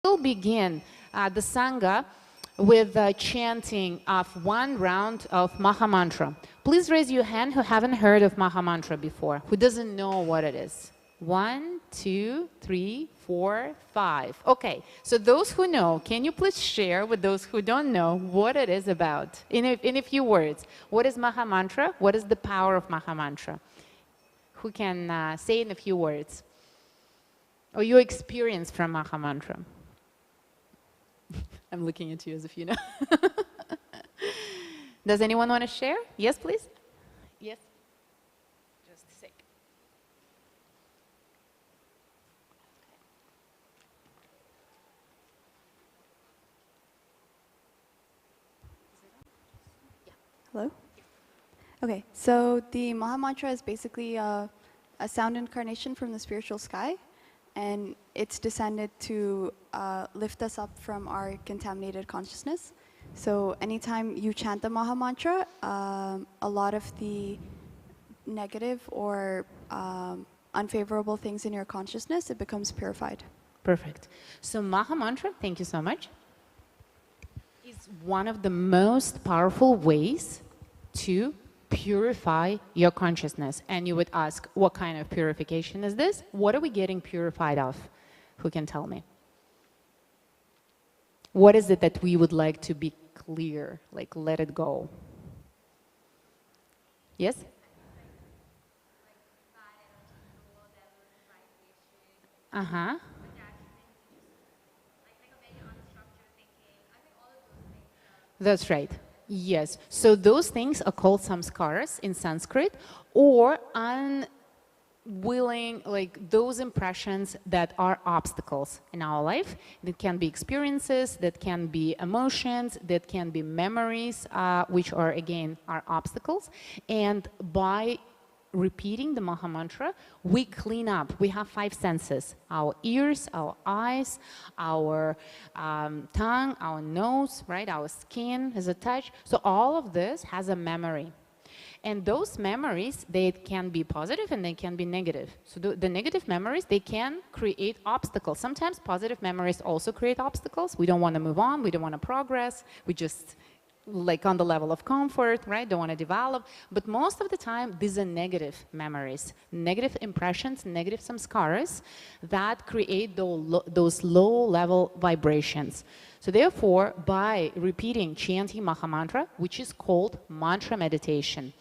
will begin the Sangha with chanting of one round of Maha Mantra. Please raise your hand who haven't heard of Maha Mantra before, who doesn't know what it is. 1, 2, 3, 4, 5. Okay, so those who know, can you please share with those who don't know what it is about in a few words? What is Maha Mantra? What is the power of Maha Mantra? Who can say in a few words? Or your experience from Maha Mantra? I'm looking at you as if you know. Does anyone want to share? Yes, please. Yes. Just a sec. Hello? Okay, so the Maha Mantra is basically a sound incarnation from the spiritual sky, and it's descended to lift us up from our contaminated consciousness. So anytime you chant the Maha Mantra, a lot of the negative or unfavorable things in your consciousness, it becomes purified. Perfect. So Maha Mantra, thank you so much, is one of the most powerful ways to purify your consciousness. And you would ask, what kind of purification is this? What are we getting purified of? Who can tell me? What is it that we would like to be clear, like let it go? Yes? Uh-huh. That's right. Yes. So those things are called samskaras in Sanskrit, or unwilling, like those impressions that are obstacles in our life. That can be experiences, that can be emotions, that can be memories, which are again are obstacles. And by repeating the Maha Mantra, we clean up. We have 5 senses: our ears, our eyes, our tongue, our nose, right? Our skin has a touch. So all of this has a memory. And those memories, they can be positive and they can be negative. So the negative memories, they can create obstacles. Sometimes positive memories also create obstacles. We don't want to move on. We don't want to progress. We just like on the level of comfort, right? Don't want to develop. But most of the time, these are negative memories, negative impressions, negative samskaras that create those low-level vibrations. So therefore, by repeating, chanting Maha Mantra, which is called mantra meditation,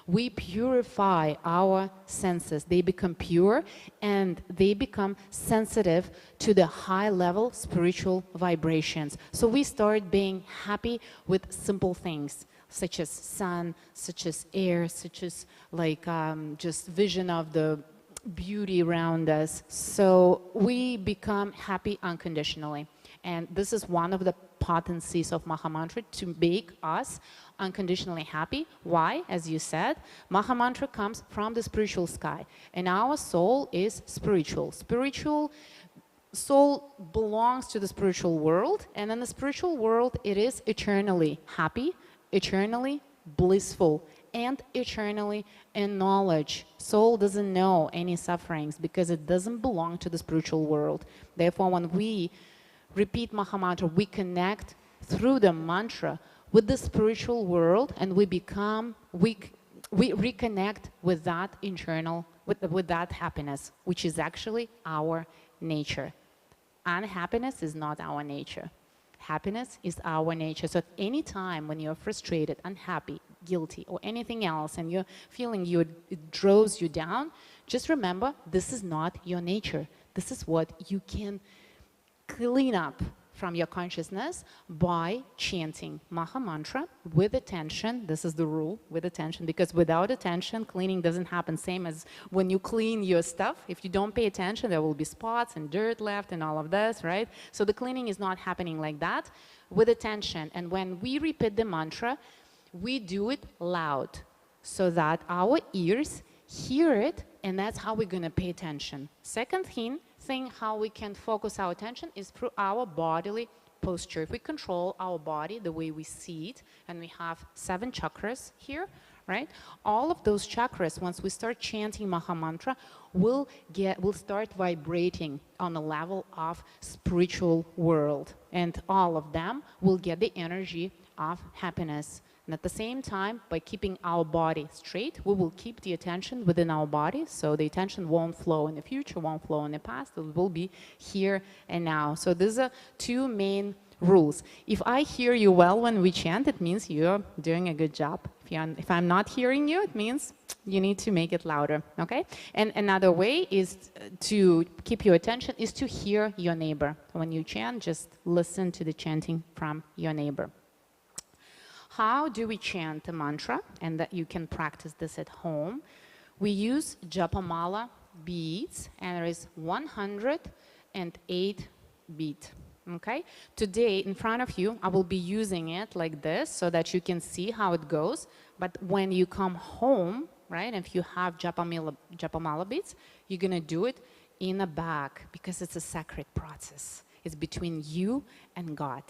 we purify our senses. They become pure and they become sensitive to the high-level spiritual vibrations. So we start being happy with simple things, such as sun, such as air, such as like just vision of the beauty around us. So we become happy unconditionally. And this is one of the potencies of Maha Mantra, to make us unconditionally happy. Why? As you said, Maha Mantra comes from the spiritual sky, and our soul is spiritual. Spiritual soul belongs to the spiritual world, and in the spiritual world, it is eternally happy, eternally blissful, and eternally in knowledge. Soul doesn't know any sufferings because it doesn't belong to the spiritual world. Therefore, when we repeat Maha Mantra, we connect through the mantra with the spiritual world, and we reconnect with that internal, with that happiness, which is actually our nature. Unhappiness is not our nature. Happiness is our nature. So at any time when you're frustrated, unhappy, guilty, or anything else, and you're feeling it draws you down, just remember, this is not your nature. This is what you can clean up from your consciousness by chanting Maha Mantra with attention. This is the rule, with attention, because without attention, cleaning doesn't happen. Same as when you clean your stuff. If you don't pay attention, there will be spots and dirt left and all of this, right? So the cleaning is not happening like that. With attention. And when we repeat the mantra, we do it loud so that our ears hear it, and that's how we're going to pay attention. Second thing, how we can focus our attention is through our bodily posture. If we control our body the way we see it, and we have 7 chakras here, right? All of those chakras, once we start chanting Maha Mantra, will start vibrating on a level of spiritual world, and all of them will get the energy of happiness. And at the same time, by keeping our body straight, we will keep the attention within our body, so the attention won't flow in the future, won't flow in the past, it will be here and now. So these are two main rules. If I hear you well when we chant, it means you're doing a good job. If I'm not hearing you, it means you need to make it louder, okay? And another way is to keep your attention is to hear your neighbor. When you chant, just listen to the chanting from your neighbor. How do we chant the mantra? And that you can practice this at home. We use Japamala beads, and there is 108 beads. Okay? Today, in front of you, I will be using it like this so that you can see how it goes. But when you come home, right, if you have Japamala beads, you're going to do it in a bag because it's a sacred process. It's between you and God.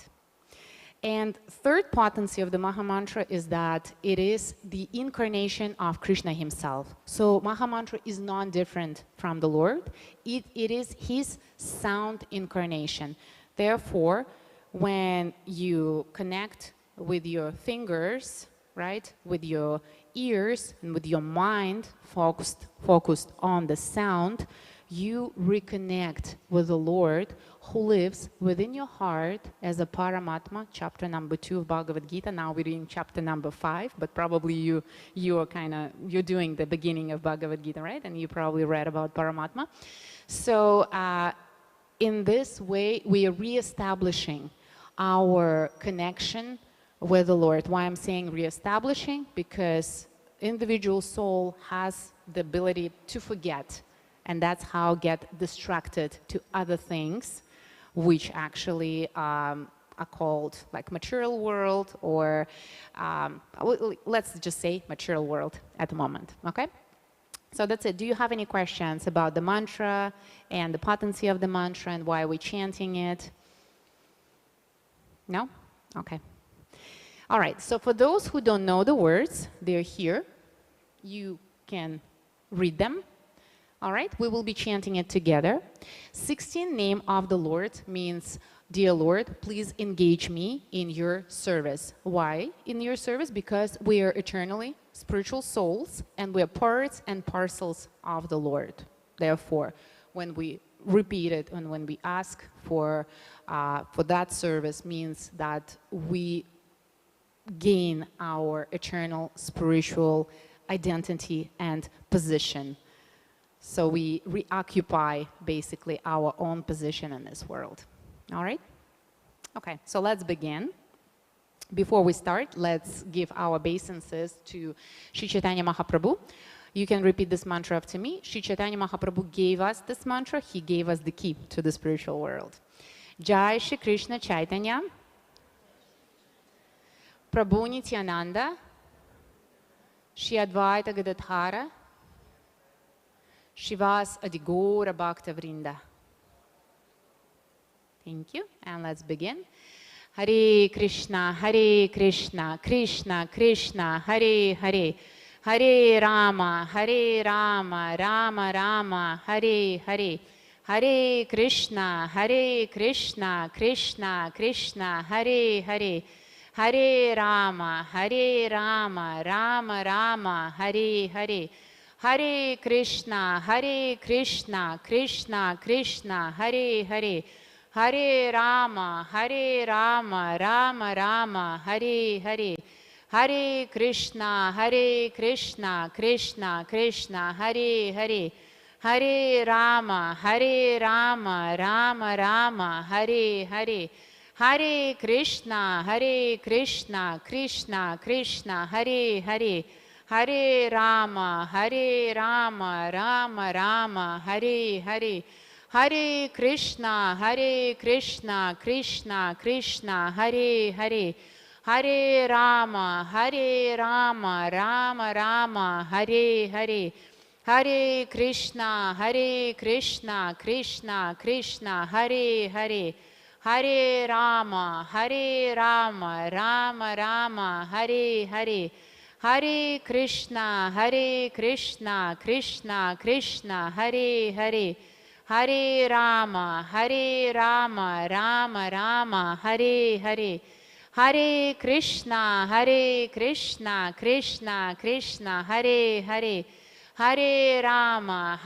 And third potency of the Maha Mantra is that it is the incarnation of Krishna himself. So Maha Mantra is not different from the Lord. It is his sound incarnation. Therefore, when you connect with your fingers, right, with your ears and with your mind focused on the sound, you reconnect with the Lord who lives within your heart as a Paramatma, chapter number 2 of Bhagavad Gita. Now we're in chapter number 5, but probably you're doing the beginning of Bhagavad Gita, right? And you probably read about Paramatma. So in this way, we are reestablishing our connection with the Lord. Why I'm saying reestablishing? Because individual soul has the ability to forget, and that's how get distracted to other things, which actually are called like material world, or let's just say material world at the moment, okay? So that's it. Do you have any questions about the mantra and the potency of the mantra and why we're chanting it? No? Okay. All right, so for those who don't know the words, they're here. You can read them. All right, we will be chanting it together. 16 name of the Lord means, dear Lord, please engage me in your service. Why in your service? Because we are eternally spiritual souls and we are parts and parcels of the Lord. Therefore, when we repeat it and when we ask for that service, means that we gain our eternal spiritual identity and position. So we reoccupy basically our own position in this world. All right? Okay, so let's begin. Before we start, let's give our obeisances to Sri Chaitanya Mahaprabhu. You can repeat this mantra after me. Sri Chaitanya Mahaprabhu gave us this mantra. He gave us the key to the spiritual world. Jai Shri Krishna Chaitanya, Prabhu Nityananda, Shri Advaita Gadadhara, Shivas Adigora Bhakta Vrinda. Thank you, and let's begin. Hare Krishna, Krishna Krishna, Hare Hare, Hare Rama, Rama Rama, Hare Hare, Hare Krishna, Krishna Krishna, Hare Hare, Hare Rama, Rama Rama, Hare Hare, Hare Krishna, Krishna Krishna, Hare Hare, Hare Rama, Rama Rama, Hare Hare, Hare Krishna, Krishna Krishna, Hare Hare, Hare Rama, Rama Rama, Hare Hare, Hare Krishna, Krishna Krishna, Hare Hare, Hare Rama, Rama Rama, Hare Hare, Hare Krishna, Krishna Krishna, Hare Hare, Hare Rama, Rama Rama, Hare Hare, Hare Krishna, Krishna Krishna, Hare Hare, Hare Rama, Rama Rama, Hare Hare, Hare Krishna, Krishna Krishna, Hare Hare, Hare Rama, Rama Rama, Hare Hare, Hare Krishna, Krishna Krishna, Hare Hare, Hare Rama,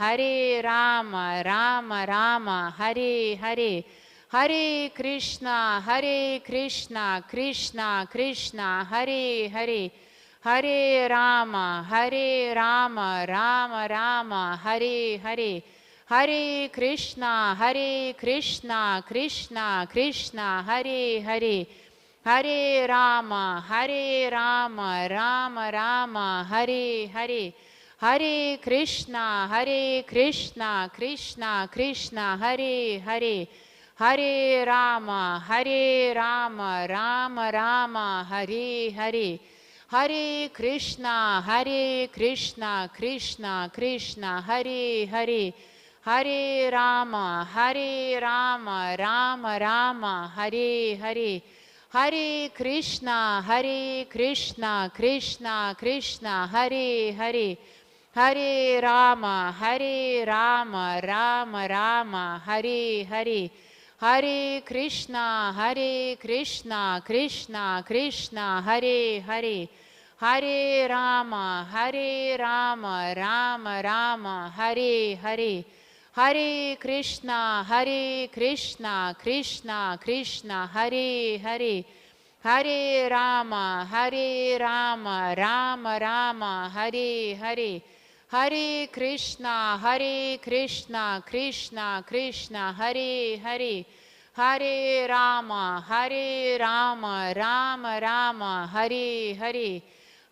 Rama Rama, Hare Hare, Hare Krishna, Krishna Krishna, Hare Hare, Hare Rama, Rama Rama, Hare Hare, Hare Krishna, Krishna Krishna, Hare Hare, Hare Rama, Rama Rama, Hare Hare, Hare Krishna, Krishna Krishna, Hare Hare, Hare Rama, Rama Rama, Hare Hare, Hare Krishna, Krishna Krishna, Hare Hare, Hare Rama, Rama Rama, Hare Hare, Hare Krishna, Krishna Krishna, Hare Hare, Hare Rama, Rama Rama, Hare Hare, Hare Krishna, Krishna Krishna, Hare Hare, Hare Rama, Rama Rama, Hare Hare, Hare Krishna, Krishna Krishna, Hare Hare, Hare Rama, Rama Rama, Hare Hare, Hare Krishna, Krishna Krishna, Hare Hare, Hare Rama, Rama Rama, Hare Hare,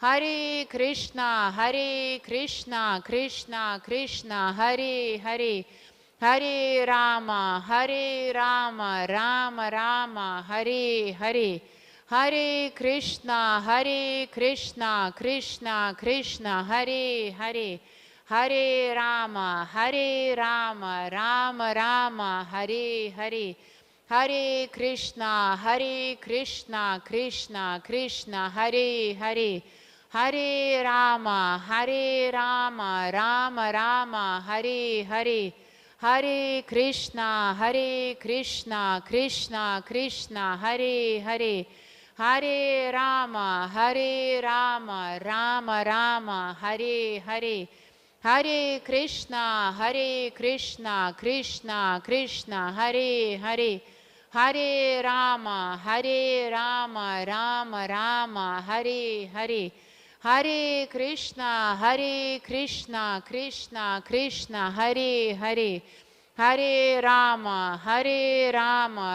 Hare Krishna, Krishna Krishna, Hare Hare, Hare Rama, Rama Rama, Hare Hare, Hare Krishna, Krishna Krishna, Hare Hare, Hare Rama, Rama Rama, Hare Hare, Hare Krishna, Krishna Krishna, Hare Hare, Hare Rama, Rama Rama, Hare Hare, Hare Krishna, Krishna Krishna, Hare Hare, Hare Rama, Rama Rama, Hare Hare, Hare Krishna, Krishna Krishna, Hare Hare, Hare Rama, Rama Rama, Hare Hare, Hare Krishna, Krishna Krishna, Hare Hare, Hare Rama, Rama Rama, Hare Hare, Hare Krishna, Krishna Krishna, Hare Hare, Hare Rama,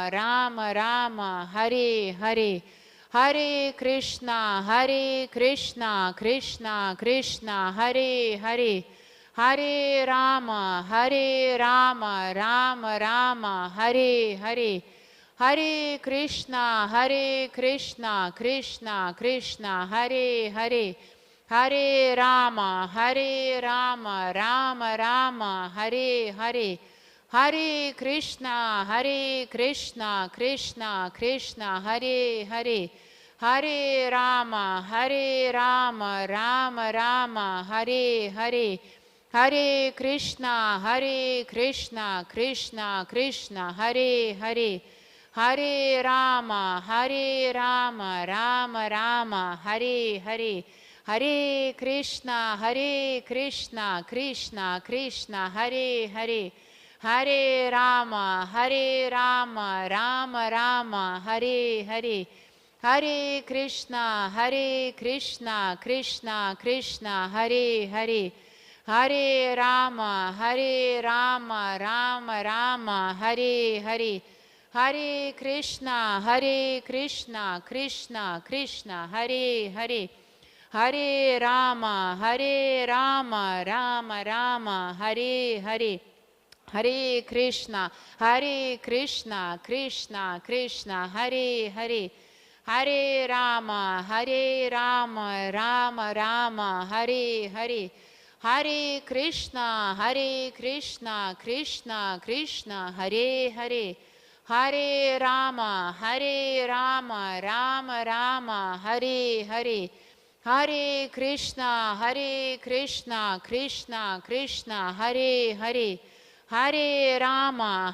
Rama Rama, Hare Hare, Hare Krishna, Krishna Krishna, Hare Hare, Hare Rama, Rama Rama, Hare Hare, Hare Krishna, Krishna Krishna, Hare Hare, Hare Rama, Rama Rama, Hare Hare, Hare Krishna, Krishna Krishna, Hare Hare, Hare Rama, Rama Rama, Hare Hare, Hare Krishna, Krishna Krishna, Hare Hare, Hare Rama, Rama Rama, Hare Hare, Hare Krishna, Krishna Krishna, Hare Hare, Hare Rama, Rama Rama, Hare Hare, Hare Krishna, Krishna Krishna, Hare Hare, Hare Rama, Rama Rama, Hare Hare, Hare Krishna, Krishna Krishna, Hare Hare, Hare Rama, Rama Rama, Hare Hare, Hare Krishna, Krishna Krishna, Hare Hare, Hare Rama, Rama Rama, Hare Hare, Hare Krishna, Krishna Krishna, Hare Hare, Hare Rama,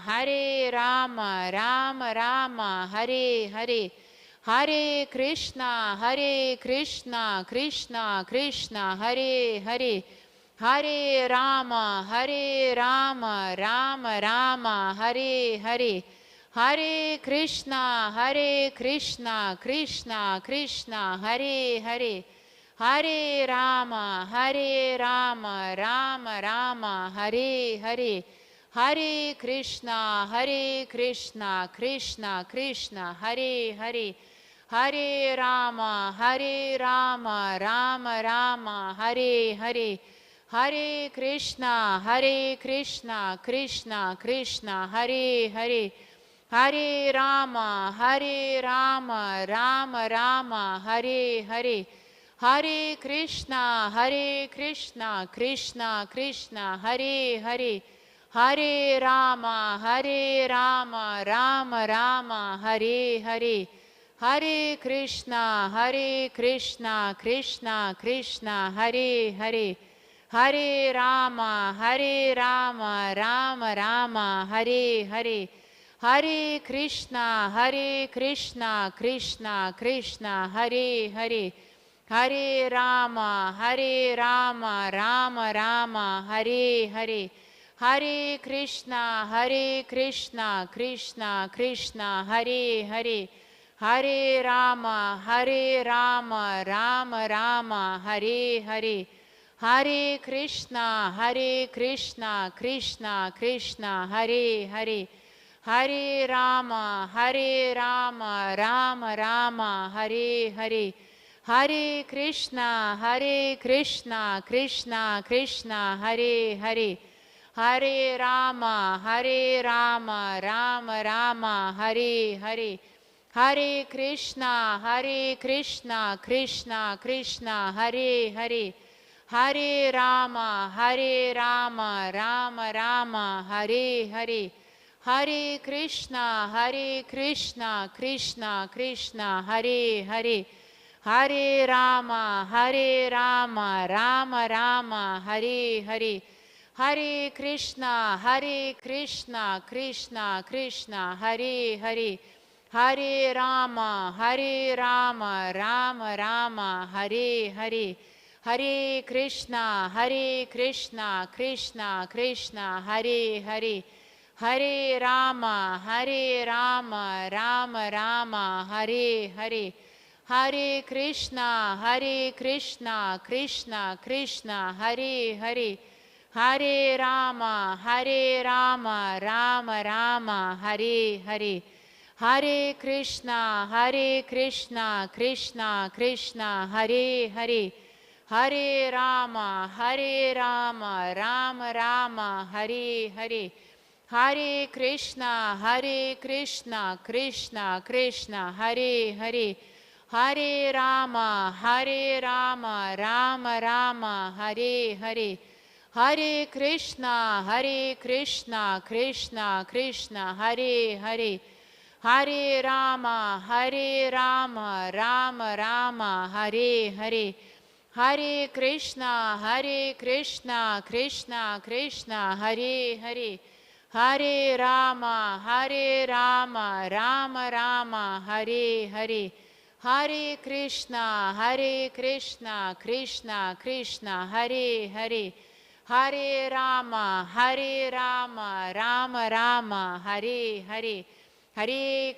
Rama Rama, Hare Hare, Hare Krishna, Krishna Krishna, Hare Hare, Hare Rama, Rama Rama, Hare Hare, Hare Krishna, Krishna Krishna, Hare Hare, Hare Rama, Rama Rama, Hare Hare, Hare Krishna, Krishna Krishna, Hare Hare, Hare Rama, Rama Rama, Hare Hare, Hare Krishna, Krishna Krishna, Hare Hare, Hare Rama, Rama Rama, Hare Hare, Hare Krishna, Krishna Krishna, Hare Hare, Hare Rama, Rama Rama, Hare Hare, Hare Krishna, Krishna Krishna, Hare Hare, Hare Rama, Rama Rama, Hare Hare, Hare Krishna, Krishna Krishna, Hare Hare, Hare Rama, Rama Rama, Hare Hare, Hare Krishna, Krishna Krishna, Hare Hare, Hare Rama, Rama Rama, Hare Hare, Hare Krishna, Krishna Krishna, Hare Hare, Hare Rama, Rama Rama, Hare Hare, Hare Krishna, Krishna Krishna, Hare Hare, Hare Rama, Rama Rama, Hare Hare, Hare Krishna, Krishna Krishna, Hare Hare, Hare Rama, Rama Rama, Hare Hare, Hare Krishna, Krishna Krishna, Hare Hare, Hare Rama, Rama Rama, Hare Hare, Hare Krishna, Krishna Krishna, Hare Hare, Hare Rama, Rama Rama, Hare Hare, Hare Krishna, Krishna Krishna, Hare Hare, Hare Rama, Rama Rama, Hare Hare, Hare Krishna, Krishna Krishna, Hare Hare, Hare Rama, Rama Rama, Hare Hare, Hare Krishna, Krishna Krishna, Hare Hare, Hare Rama, Rama Rama, Hare Hare, Hare Krishna, Krishna Krishna, Hare Hare, Hare Rama, Rama Rama, Hare Hare, Hare Krishna, Krishna Krishna, Hare Hare, Hare Rama, Rama Rama, Hare Hare, Hare Krishna, Krishna Krishna, Hare Hare, Hare Rama, Rama Rama, Hare Hare, Hare Krishna, Krishna Krishna, Hare Hare, Hare Rama, Rama Rama, Hare Hare, Hare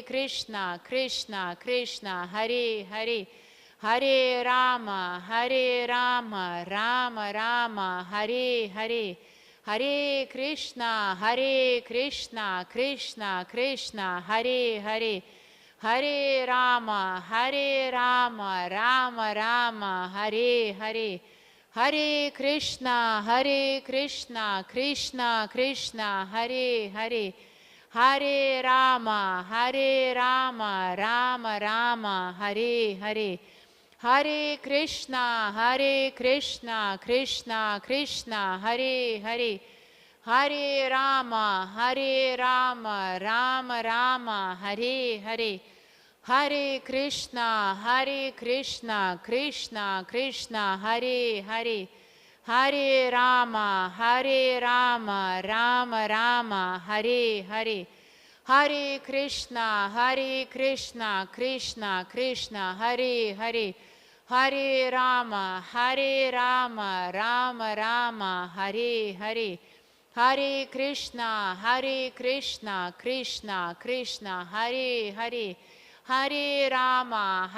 Krishna, Krishna Krishna, Hare Hare, Hare Rama, Rama Rama, Hare Hare, Hare Krishna, Krishna Krishna, Hare Hare, Hare Rama, Rama Rama, Hare Hare, Hare Krishna, Krishna Krishna, Hare Hare, Hare Rama, Rama Rama, Hare Hare, Hare Krishna, Krishna Krishna, Hare Hare, Hare Rama, Rama Rama, Hare Hare, Hare Krishna, Krishna Krishna, Hare Hare, Hare Rama, Rama Rama, Hare Hare, Hare Krishna, Krishna Krishna, Hare Hare, Hare Rama, Rama Rama, Hare Hare, Hare Krishna, Krishna Krishna, Hare Hare, Hare Rama,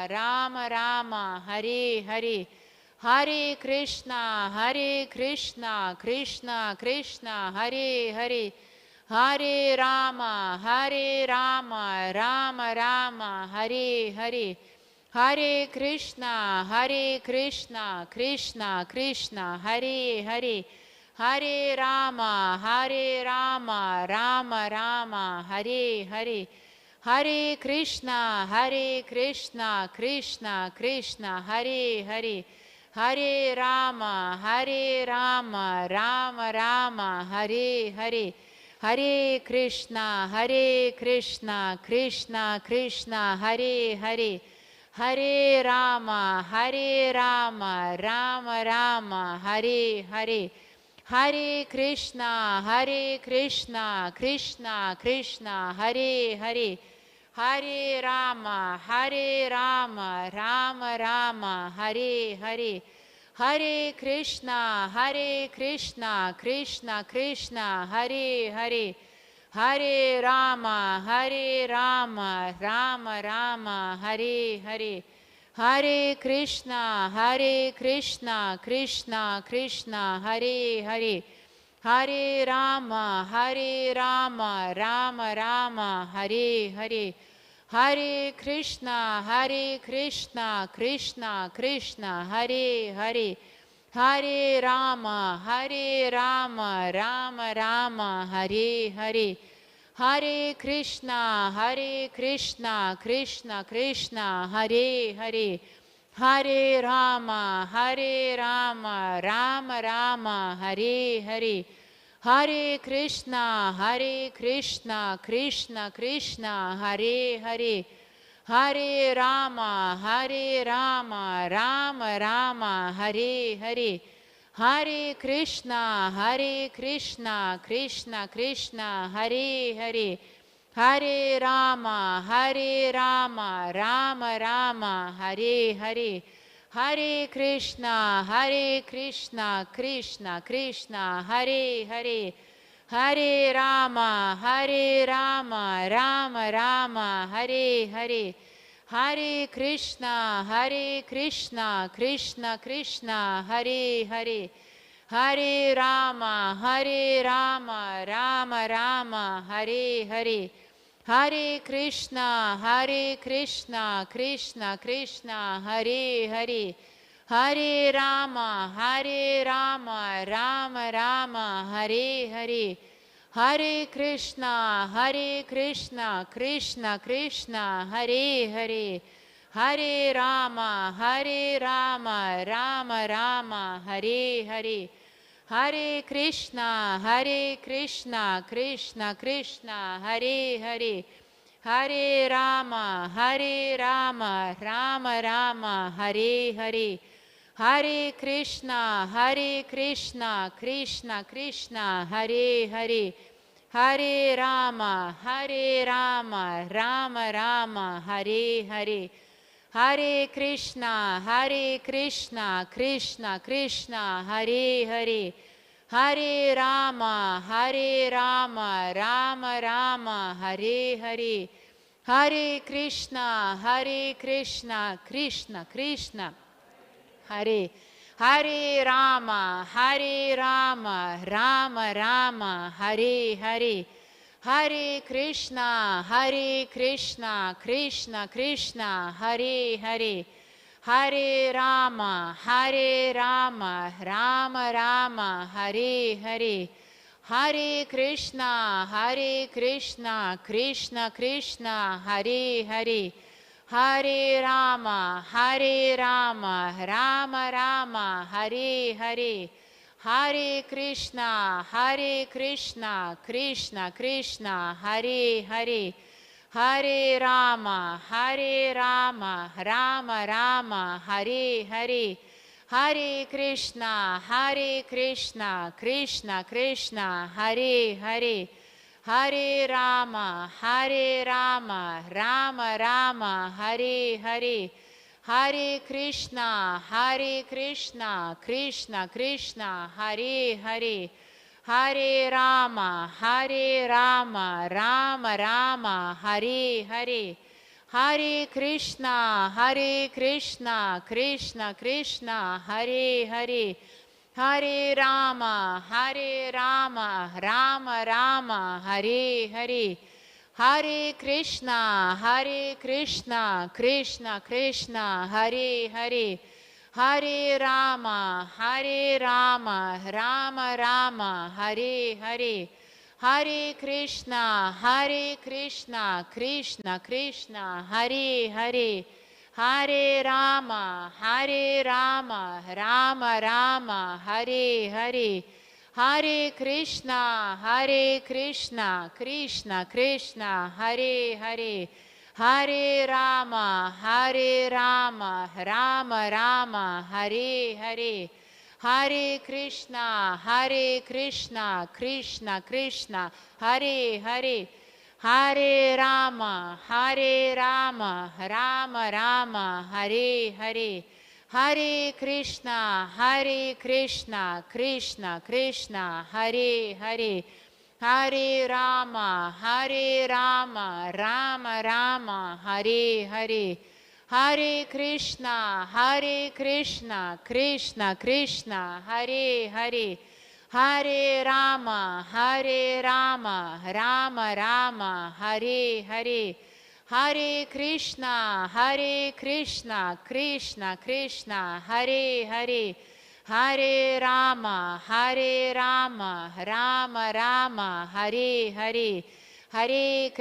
Rama Rama, Hare Hare, Hare Krishna, Krishna Krishna, Hare Hare, Hare Rama, Rama Rama, Hare Hare, Hare Krishna, Krishna Krishna, Hare Hare, Hare Rama, Rama Rama, Hare Hare, Hare Krishna, Krishna Krishna, Hare Hare, Hare Rama, Rama Rama, Hare Hare, Hare Krishna, Krishna Krishna, Hare Hare, Hare Rama, Rama Rama, Hare Hare, Hare Krishna, Krishna Krishna, Hare Hare, Hare Rama, Rama Rama, Hare Hare, Hare Krishna, Krishna Krishna, Hare Hare, Hare Rama, Rama Rama, Hare Hare, Hare Krishna, Krishna Krishna, Hare Hare, Hare Rama, Rama Rama, Hare Hare, Hare Krishna, Krishna Krishna, Hare Hare, Hare Rama, Rama Rama, Hare Hare, Hare Krishna, Krishna Krishna, Hare Hare, Hare Rama, Rama Rama, Hare Hare, Hare Krishna, Krishna Krishna, Hare Hare, Hare Rama, Rama Rama, Hare Hare, Hare Krishna, Krishna Krishna, Hare Hare, Hare Rama, Rama Rama, Hare Hare, Hare Krishna, Krishna Krishna, Hare Hare, Hare Rama, Rama Rama, Hare Hare, Hare Krishna, Krishna Krishna, Hare Hare, Hare Rama, Rama Rama, Hare Hare, Hare Krishna, Krishna Krishna, Hare Hare, Hare Rama, Rama Rama, Hare Hare, Hare Krishna, Krishna Krishna, Hare Hare, Hare Rama, Rama Rama, Hare Hare, Hare Krishna, Krishna Krishna, Hare Hare, Hare Rama, Rama Rama, Hare Hare, Hare Krishna, Krishna Krishna, Hare Hare, Hare Rama, Rama Rama, Hare Hare, Hare Krishna, Krishna Krishna, Hare Hare, Hare Rama, Rama Rama, Hare Hare, Hare Krishna, Krishna Krishna, Hare, Hare Rama, Rama Rama, Hare Hare, Hare Krishna, Krishna Krishna, Hare Hare, Hare Rama, Rama Rama, Hare Hare, Hare Krishna, Krishna Krishna, Hare Hare, Hare Rama, Rama Rama, Hare Hare, Hare Krishna, Krishna Krishna, Hare Hare, Hare Rama, Rama Rama, Hare Hare, Hare Krishna, Krishna Krishna, Hare Hare, Hare Rama, Rama Rama, Hare Hare, Hare Krishna, Krishna Krishna, Hare Hare, Hare Rama, Rama Rama, Hare Hare, Hare Krishna, Krishna Krishna, Hare Hare, Hare Rama, Rama Rama, Hare Hare, Hare Krishna, Krishna Krishna, Hare Hare, Hare Rama, Rama Rama, Hare Hare, Hare Krishna, Krishna Krishna, Hare Hare, Hare Rama, Rama Rama, Hare Hare, Hare Krishna, Krishna Krishna, Hare Hare, Hare Rama, Rama Rama, Hare Hare, Hare Krishna, Krishna Krishna, Hare Hare, Hare Rama, Rama Rama, Hare Hare, Hare Krishna, Krishna Krishna, Hare Hare, Hare Rama, Rama Rama, Hare Hare, Hare Krishna, Krishna Krishna, Hare Hare, Hare Rama, Rama Rama, Hare Hare, Hare Krishna, Krishna Krishna, Hare Hare, Hare Rama, Rama Rama, Hare Hare, Hare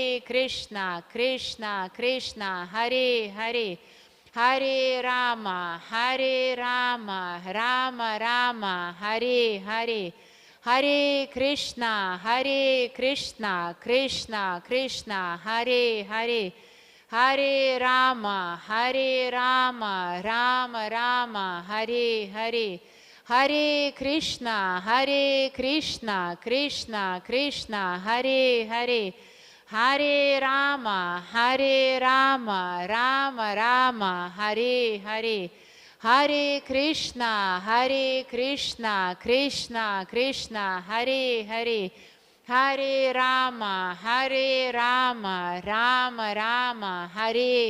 Krishna, Krishna Krishna, Hare Hare, Hare Rama, Rama Rama, Hare Hare, Hare Krishna, Krishna Krishna, Hare Hare, Hare Rama, Rama Rama, Hare Hare, Hare Krishna, Krishna Krishna, Hare Hare, Hare Rama, Rama Rama, Hare Hare, Hare Krishna, Krishna Krishna, Hare Hare, Hare Rama, Rama Rama, Hare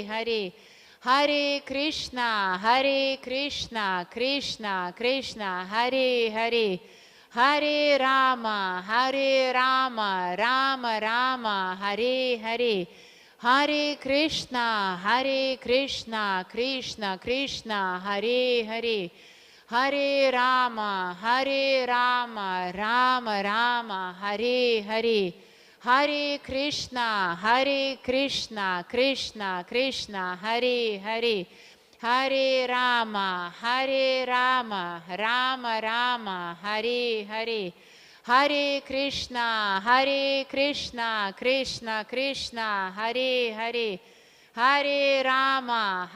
Hare, Hare Krishna, Krishna Krishna, Hare Hare, Hare Rama, Rama Rama, Hare Hare, Hare Krishna, Krishna Krishna, Hare Hare, Hare Rama, Rama Rama, Hare Hare, Hare Krishna, Krishna Krishna, Hare Hare, Hare Rama, Rama Rama, Hare Hare, Hare Krishna, Krishna Krishna, Hare Hare, Hare Rama,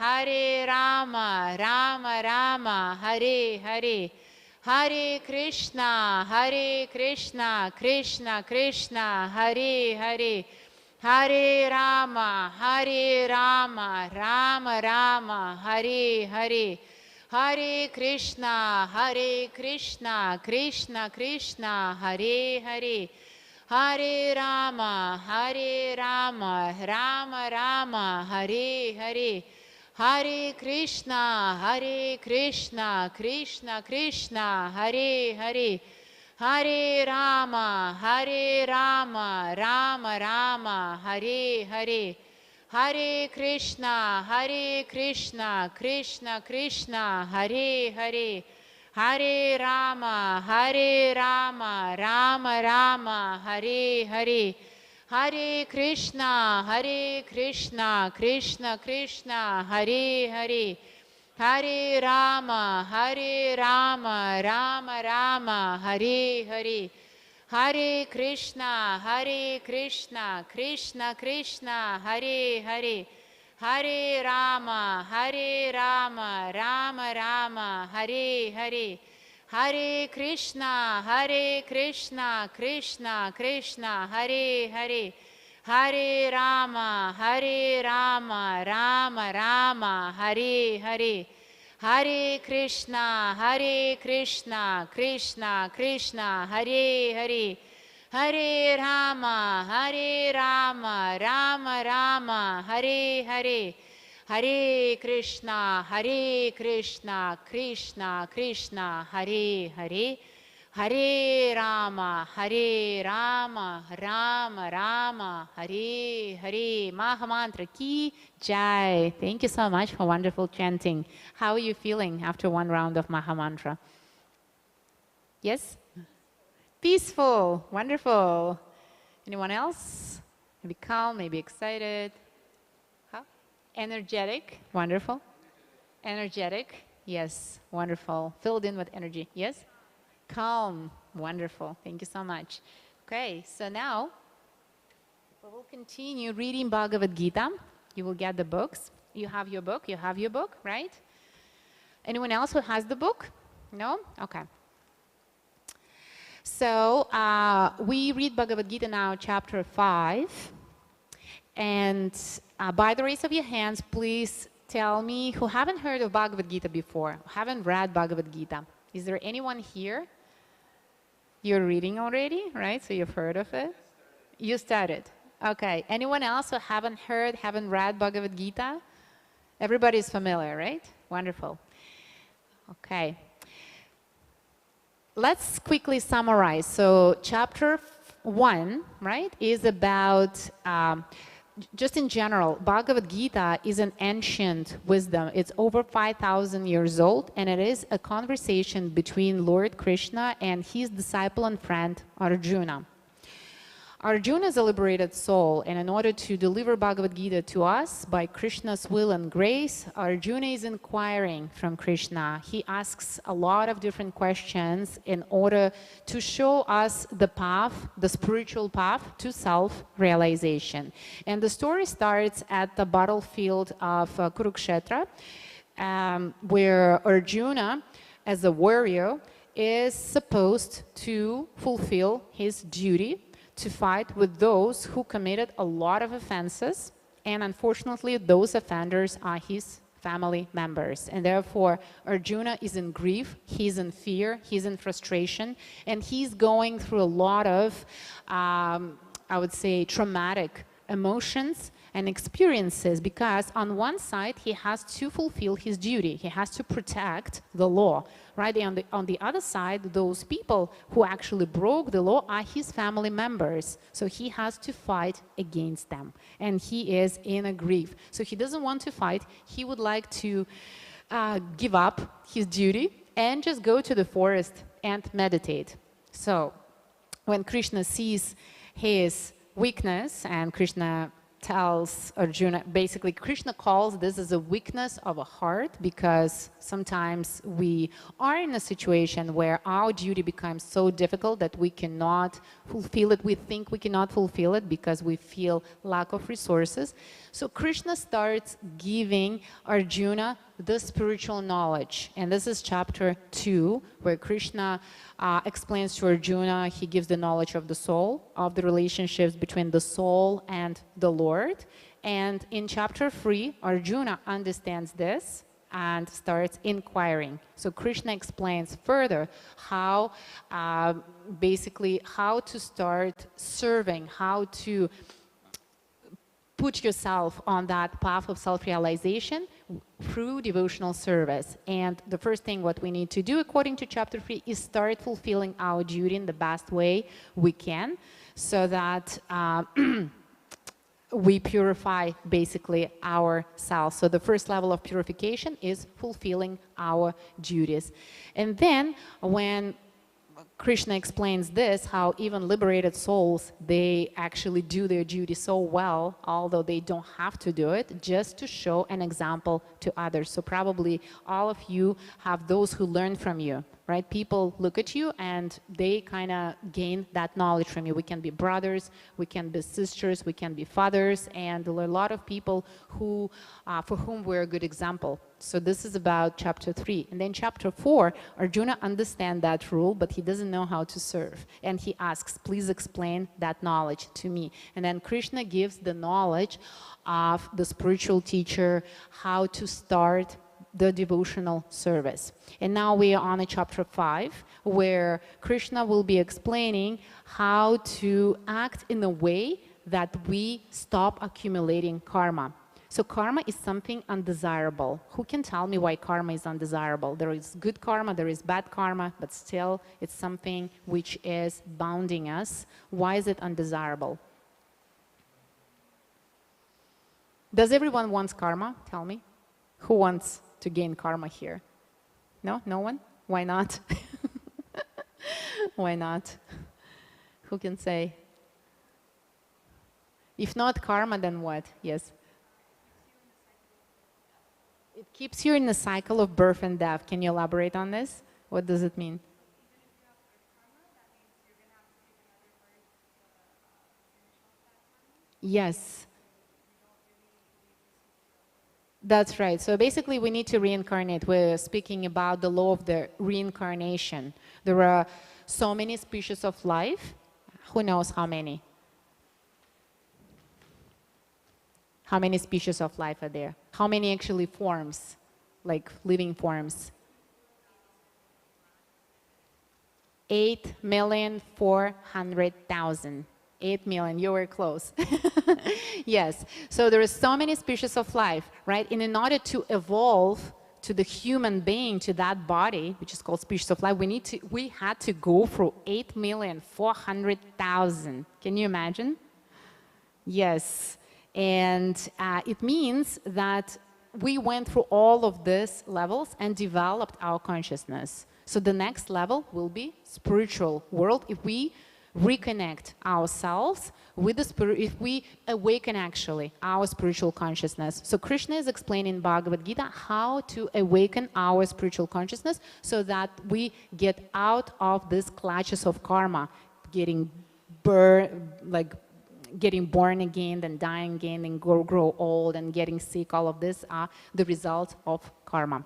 Rama Rama, Hare Hare, Hare Krishna, Krishna Krishna, Hare Hare, Hare Rama, Rama Rama, Hare Hare, Hare Krishna, Krishna Krishna, Hare Hare, Hare Rama, Rama Rama, Hare Hare, Hare Krishna, Krishna Krishna, Hare Hare, Hare Rama, Rama Rama, Hare Hare, Hare Krishna, Krishna Krishna, Hare Hare, Hare Rama, Rama Rama, Hare Hare, Hare Krishna, Krishna Krishna, Hare Hare, Hare Rama, Rama Rama, Hare Hare, Hare Krishna, Krishna Krishna, Hare Hare, Hare Rama, Rama Rama, Hare Hare, Hare Krishna, Krishna Krishna, Hare Hare, Hare Rama, Rama Rama, Hare Hare, Hare Krishna, Krishna Krishna, Hare Hare, Hare Rama, Rama Rama, Hare Hare, Hare Krishna, Krishna Krishna, Hare Hare, Hare Rama, Rama Rama, Hare Hare. Mahamantra ki jai. Thank you so much for wonderful chanting. How are you feeling after one round of Mahamantra? Yes? Peaceful. Wonderful. Anyone else? Maybe calm, maybe excited. How? Energetic. Wonderful. Energetic. Yes. Wonderful. Filled in with energy. Yes? Calm. Wonderful. Thank you so much. Okay, so now we will continue reading Bhagavad Gita. You will get the books. You have your book. You have your book, right? Anyone else who has the book? No? Okay. So we read Bhagavad Gita now, chapter 5. And by the raise of your hands, please tell me who haven't heard of Bhagavad Gita before, who haven't read Bhagavad Gita. Is there anyone here? You're reading already, right? So you've heard of it? You started. Okay. Anyone else who haven't heard, haven't read Bhagavad Gita? Everybody's familiar, right? Wonderful. Okay. Let's quickly summarize. So chapter 1, right, is about, just in general, Bhagavad Gita is an ancient wisdom. It's over 5,000 years old, and it is a conversation between Lord Krishna and his disciple and friend Arjuna. Arjuna is a liberated soul, and in order to deliver Bhagavad Gita to us by Krishna's will and grace, Arjuna is inquiring from Krishna. He asks a lot of different questions in order to show us the path, the spiritual path to self-realization. And the story starts at the battlefield of Kurukshetra, where Arjuna, as a warrior, is supposed to fulfill his duty to fight with those who committed a lot of offenses, and unfortunately those offenders are his family members. And therefore Arjuna is in grief, he's in fear, he's in frustration, and he's going through a lot of, I would say, traumatic emotions and experiences, because on one side he has to fulfill his duty, he has to protect the law, right? And on the other side, those people who actually broke the law are his family members, so he has to fight against them, and he is in a grief. So he doesn't want to fight, he would like to give up his duty and just go to the forest and meditate. So when Krishna sees his weakness, and Krishna tells Arjuna, basically Krishna calls this as a weakness of a heart, because sometimes we are in a situation where our duty becomes so difficult that we cannot fulfill it. We think we cannot fulfill it because we feel lack of resources. So Krishna starts giving Arjuna the spiritual knowledge. And this is chapter 2, where Krishna explains to Arjuna, he gives the knowledge of the soul, of the relationships between the soul and the Lord. And in chapter 3, Arjuna understands this and starts inquiring. So Krishna explains further how, basically, how to start serving, how to put yourself on that path of self-realization through devotional service. And the first thing what we need to do, according to chapter 3, is start fulfilling our duty in the best way we can, so that we purify basically ourselves. So the first level of purification is fulfilling our duties. And then when Krishna explains this, how even liberated souls, they actually do their duty so well, although they don't have to do it, just to show an example to others. So probably all of you have those who learn from you, right? People look at you and they kind of gain that knowledge from you. We can be brothers, we can be sisters, we can be fathers, and there are a lot of people who, for whom we're a good example. So this is about chapter 3. And then chapter 4, Arjuna understands that rule, but he doesn't know how to serve. And he asks, please explain that knowledge to me. And then Krishna gives the knowledge of the spiritual teacher, how to start the devotional service. And now we are on a chapter 5, where Krishna will be explaining how to act in a way that we stop accumulating karma. So karma is something undesirable. Who can tell me why karma is undesirable? There is good karma, there is bad karma, but still it's something which is bounding us. Why is it undesirable? Does everyone want karma? Tell me. Who wants to gain karma here? No? No one? Why not? Why not? Who can say? If not karma, then what? Yes. It keeps you in the cycle of birth and death. Can you elaborate on this? What does it mean? Yes. That's right. So basically, we need to reincarnate. We're speaking about the law of the reincarnation. There are so many species of life. Who knows how many? How many species of life are there? How many actually forms, like living forms? 8,400,000. 8 million, you were close. Yes, so there are so many species of life, right? And in order to evolve to the human being, to that body, which is called species of life, we had to go through 8,400,000. Can you imagine? Yes. And it means that we went through all of these levels and developed our consciousness. So the next level will be spiritual world if we reconnect ourselves with the spirit, if we awaken actually our spiritual consciousness. So Krishna is explaining in Bhagavad Gita how to awaken our spiritual consciousness so that we get out of these clutches of karma, getting getting born again, then dying again, and grow old and getting sick. All of this are the result of karma.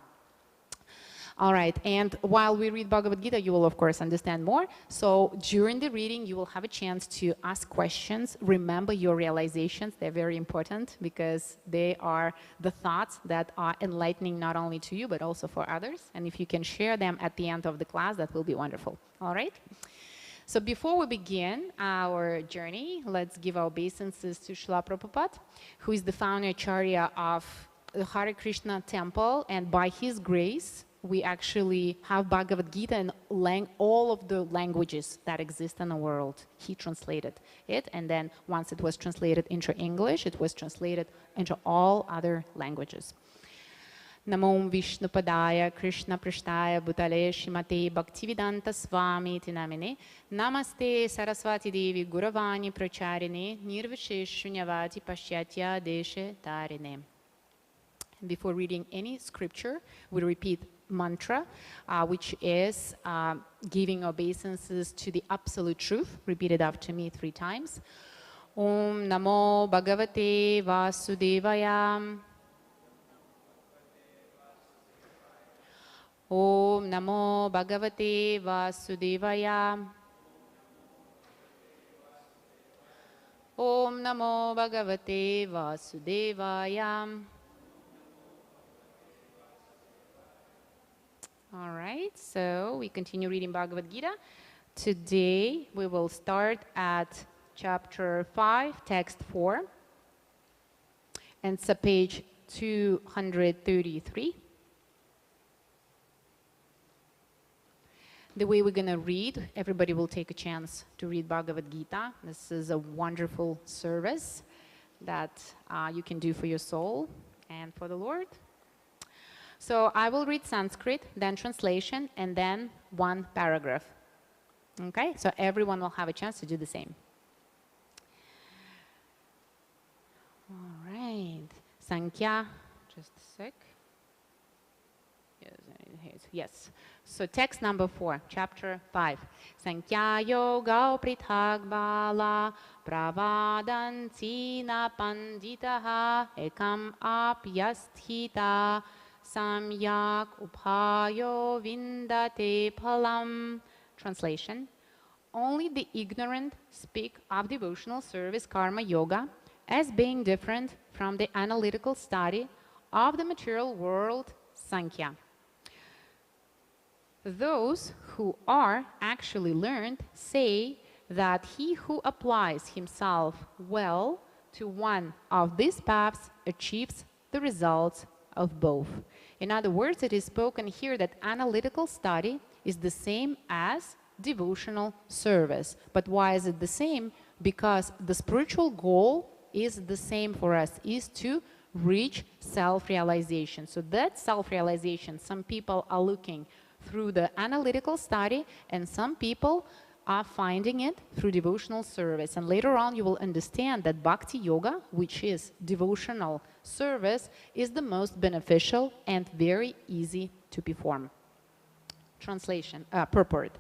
All right, and while we read Bhagavad Gita, you will of course understand more. So during the reading, you will have a chance to ask questions. Remember your realizations, they're very important because they are the thoughts that are enlightening not only to you, but also for others. And if you can share them at the end of the class, that will be wonderful. All right? So before we begin our journey, let's give our obeisances to Srila Prabhupada, who is the founder Acharya of the Hare Krishna temple, and by his grace, we actually have Bhagavad Gita in all of the languages that exist in the world. He translated it, and then once it was translated into English, it was translated into all other languages. Namo Vishnupadaya Krishna Prishtaya Bhutale Shrimate Bhaktivedanta Swami Iti Namine Namaste Saraswati Devi Guravani Pracharine Nirvisheshunyavati Pashyatya Deshe Tarine. Before reading any scripture, we repeat mantra, which is giving obeisances to the absolute truth. Repeat it after me 3 times. Om Namo Bhagavate Vasudevaya. Om Namo Bhagavate Vasudevaya. Om Namo Bhagavate Vasudevaya. All right, so we continue reading Bhagavad Gita. Today we will start at chapter 5, text 4. And it's page 233. The way we're going to read, everybody will take a chance to read Bhagavad Gita. This is a wonderful service that you can do for your soul and for the Lord. So I will read Sanskrit, then translation, and then 1 paragraph. Okay, so everyone will have a chance to do the same. All right, Sankhya, just a sec. Yes, I need here. Yes. So text number 4, chapter 5. Sankhya yoga prithak bala pravadanti na panditaha ekam apyasthita samyak uphayo vindate phalam. Translation. Only the ignorant speak of devotional service karma yoga as being different from the analytical study of the material world Sankhya. Those who are actually learned say that he who applies himself well to one of these paths achieves the results of both. In other words, it is spoken here that analytical study is the same as devotional service. But why is it the same? Because the spiritual goal is the same for us, is to reach self-realization. So that self-realization, some people are looking through the analytical study, and some people are finding it through devotional service. And later on, you will understand that Bhakti Yoga, which is devotional service, is the most beneficial and very easy to perform. Translation, purport.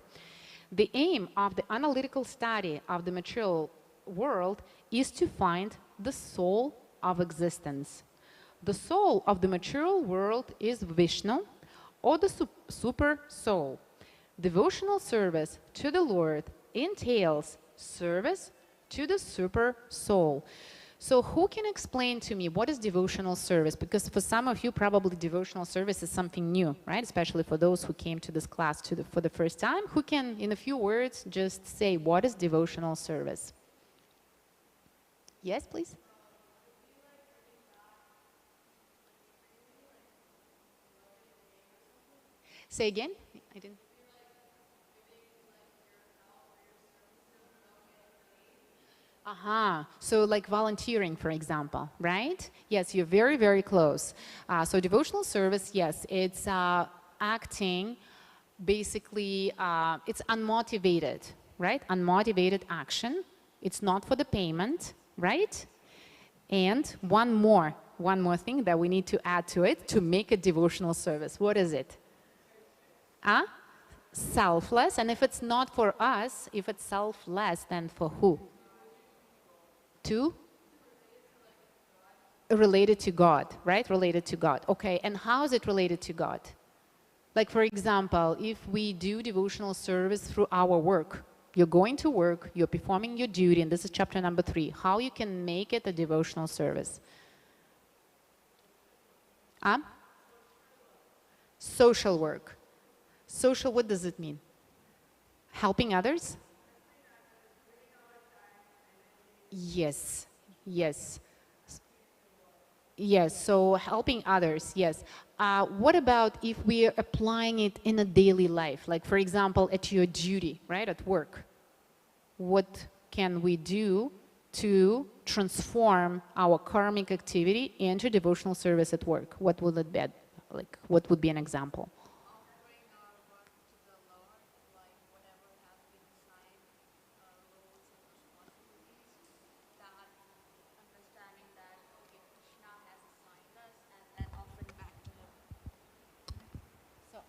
The aim of the analytical study of the material world is to find the soul of existence. The soul of the material world is Vishnu, or the super soul. Devotional service to the Lord entails service to the super soul. So who can explain to me what is devotional service? Because for some of you, probably devotional service is something new, right? Especially for those who came to this class for the first time. Who can, in a few words, just say what is devotional service? Yes, please. Say again? I didn't. So like volunteering, for example, right? Yes, you're very, very close. So devotional service, yes, it's acting, basically, it's unmotivated, right? Unmotivated action. It's not for the payment, right? And one more thing that we need to add to it to make a devotional service. What is it? Selfless. And if it's not for us, if it's selfless, then for who? Related to God, right? Related to God. Okay, and how is it related to God? Like, for example, if we do devotional service through our work, you're going to work, you're performing your duty, and this is chapter number 3, how you can make it a devotional service? Social work. Social, what does it mean? Helping others? Yes, yes. Yes, so helping others, yes. What about if we are applying it in a daily life? Like, for example, at your duty, right, at work. What can we do to transform our karmic activity into devotional service at work? What would it be? Like, what would be an example?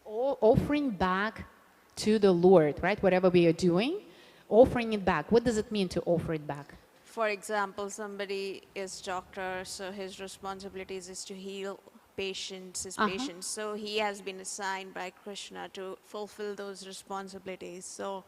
Offering back to the Lord, right? Whatever we are doing, offering it back. What does it mean to offer it back? For example, somebody is doctor, so his responsibilities is to heal his patients. So he has been assigned by Krishna to fulfill those responsibilities. So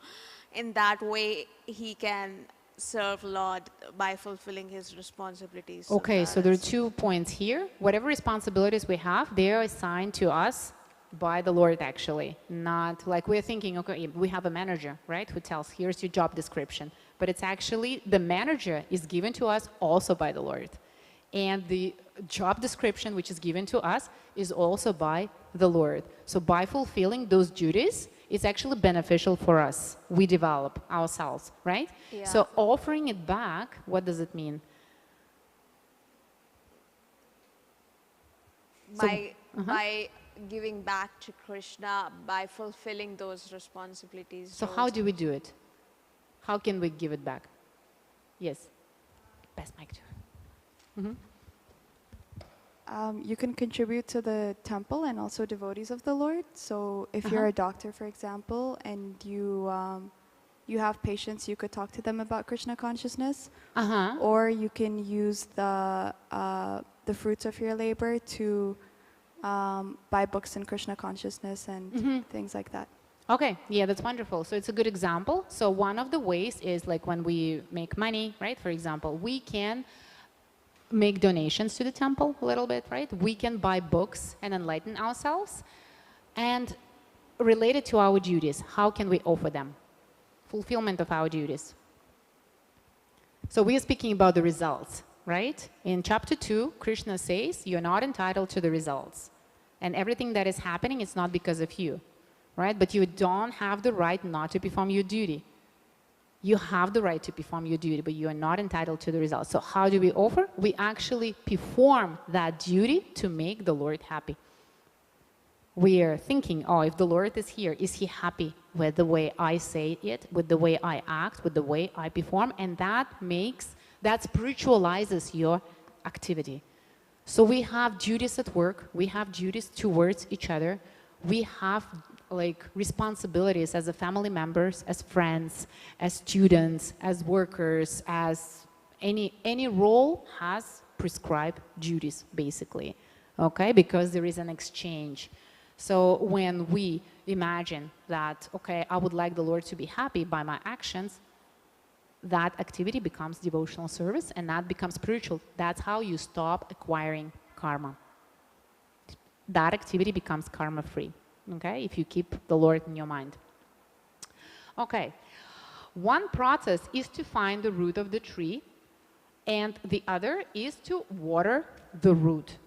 in that way, he can serve Lord by fulfilling his responsibilities. Okay, so there are 2 points here. Whatever responsibilities we have, they are assigned to us by the Lord, actually. Not like we're thinking, okay, we have a manager, right, who tells, here's your job description. But it's actually, the manager is given to us also by the Lord. And the job description, which is given to us, is also by the Lord. So by fulfilling those duties, it's actually beneficial for us. We develop ourselves, right? Yeah. So offering it back, what does it mean? By giving back to Krishna, by fulfilling those responsibilities. So how do we do it? How can we give it back? Yes. Best mic to her. You can contribute to the temple and also devotees of the Lord. So if you're a doctor, for example, and you have patients, you could talk to them about Krishna consciousness, or you can use the fruits of your labor to buy books in Krishna consciousness and things like that. Okay, yeah, that's wonderful. So it's a good example. So one of the ways is like when we make money, right? For example, we can make donations to the temple a little bit, right? We can buy books and enlighten ourselves. And related to our duties, how can we offer them? Fulfillment of our duties. So we are speaking about the results, right? In chapter 2, Krishna says, you're not entitled to the results. And everything that is happening is not because of you, right? But you don't have the right not to perform your duty. You have the right to perform your duty, but you are not entitled to the results. So how do we offer? We actually perform that duty to make the Lord happy. We are thinking, oh, if the Lord is here, is he happy with the way I say it, with the way I act, with the way I perform? And that spiritualizes your activity. So we have duties at work, we have duties towards each other, we have like responsibilities as a family members, as friends, as students, as workers, as any role has prescribed duties basically, okay? Because there is an exchange. So when we imagine that, okay, I would like the Lord to be happy by my actions, that activity becomes devotional service and that becomes spiritual. That's how you stop acquiring karma. That activity becomes karma free. Okay, if you keep the Lord in your mind. Okay, one process is to find the root of the tree, and the other is to water the root.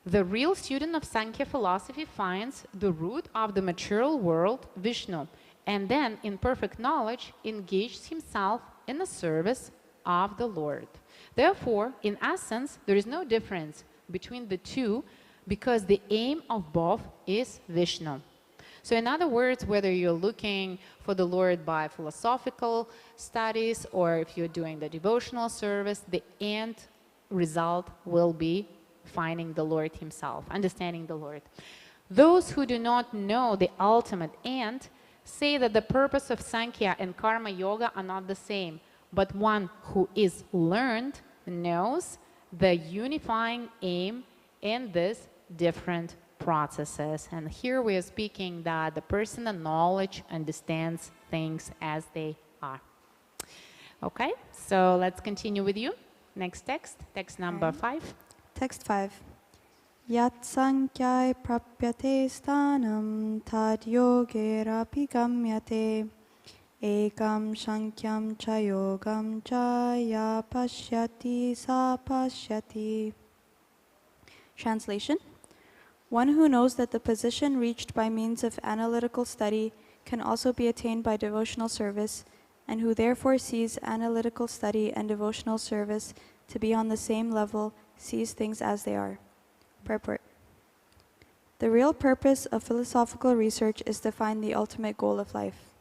The real student of Sankhya philosophy finds the root of the material world, Vishnu, and then, in perfect knowledge, engages himself in the service of the Lord. Therefore, in essence, there is no difference between the two, because the aim of both is Vishnu. So in other words, whether you're looking for the Lord by philosophical studies or if you're doing the devotional service, the end result will be finding the Lord himself, understanding the Lord. Those who do not know the ultimate end say that the purpose of Sankhya and Karma Yoga are not the same, but one who is learned knows the unifying aim in this different processes. And here we are speaking that the person of knowledge understands things as they are. Okay, so let's continue with you. Next text, text number 5. Text 5. Yat sankhyae prapyate sthanam tad yogerapi gamyate ekam sankyam cha yogam cha ya pashyati sa pashyati. Translation: one who knows that the position reached by means of analytical study can also be attained by devotional service, and who therefore sees analytical study and devotional service to be on the same level, sees things as they are. Purport: the real purpose of philosophical research is to find the ultimate goal of life.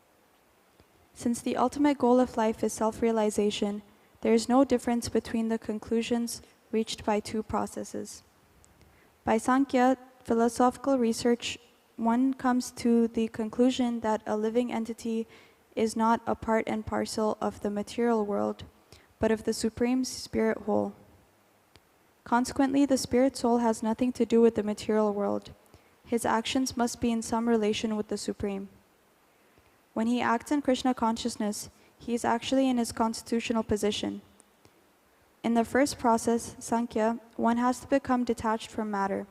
Since the ultimate goal of life is self-realization, there is no difference between the conclusions reached by two processes. By Sankhya philosophical research, one comes to the conclusion that a living entity is not a part and parcel of the material world, but of the Supreme Spirit whole. Consequently, the Spirit soul has nothing to do with the material world. His actions must be in some relation with the Supreme. When he acts in Krishna consciousness, he is actually in his constitutional position. In the first process, Sankhya, one has to become detached from matter,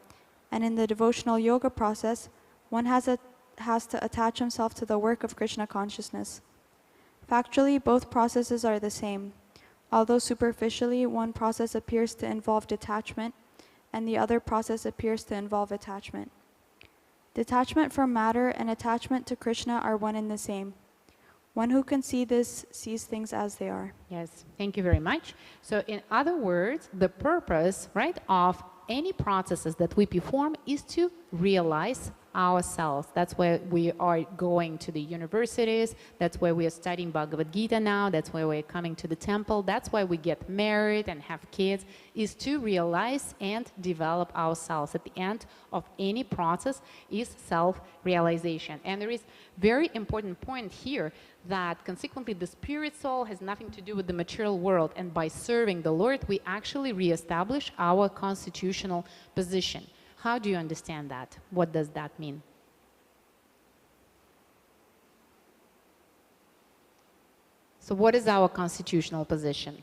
and in the devotional yoga process, one has to attach himself to the work of Krishna consciousness. Factually, both processes are the same, although superficially one process appears to involve detachment, and the other process appears to involve attachment. Detachment from matter and attachment to Krishna are one and the same. One who can see this sees things as they are. Yes, thank you very much. So in other words, the purpose, right, of any processes that we perform is to realize ourselves. That's why we are going to the universities. That's why we are studying Bhagavad Gita now. That's why we're coming to the temple. That's why we get married and have kids, is to realize and develop ourselves. At the end of any process is self-realization. And there is very important point here that consequently the spirit soul has nothing to do with the material world. And by serving the Lord, we actually reestablish our constitutional position. How do you understand that? What does that mean? So what is our constitutional position?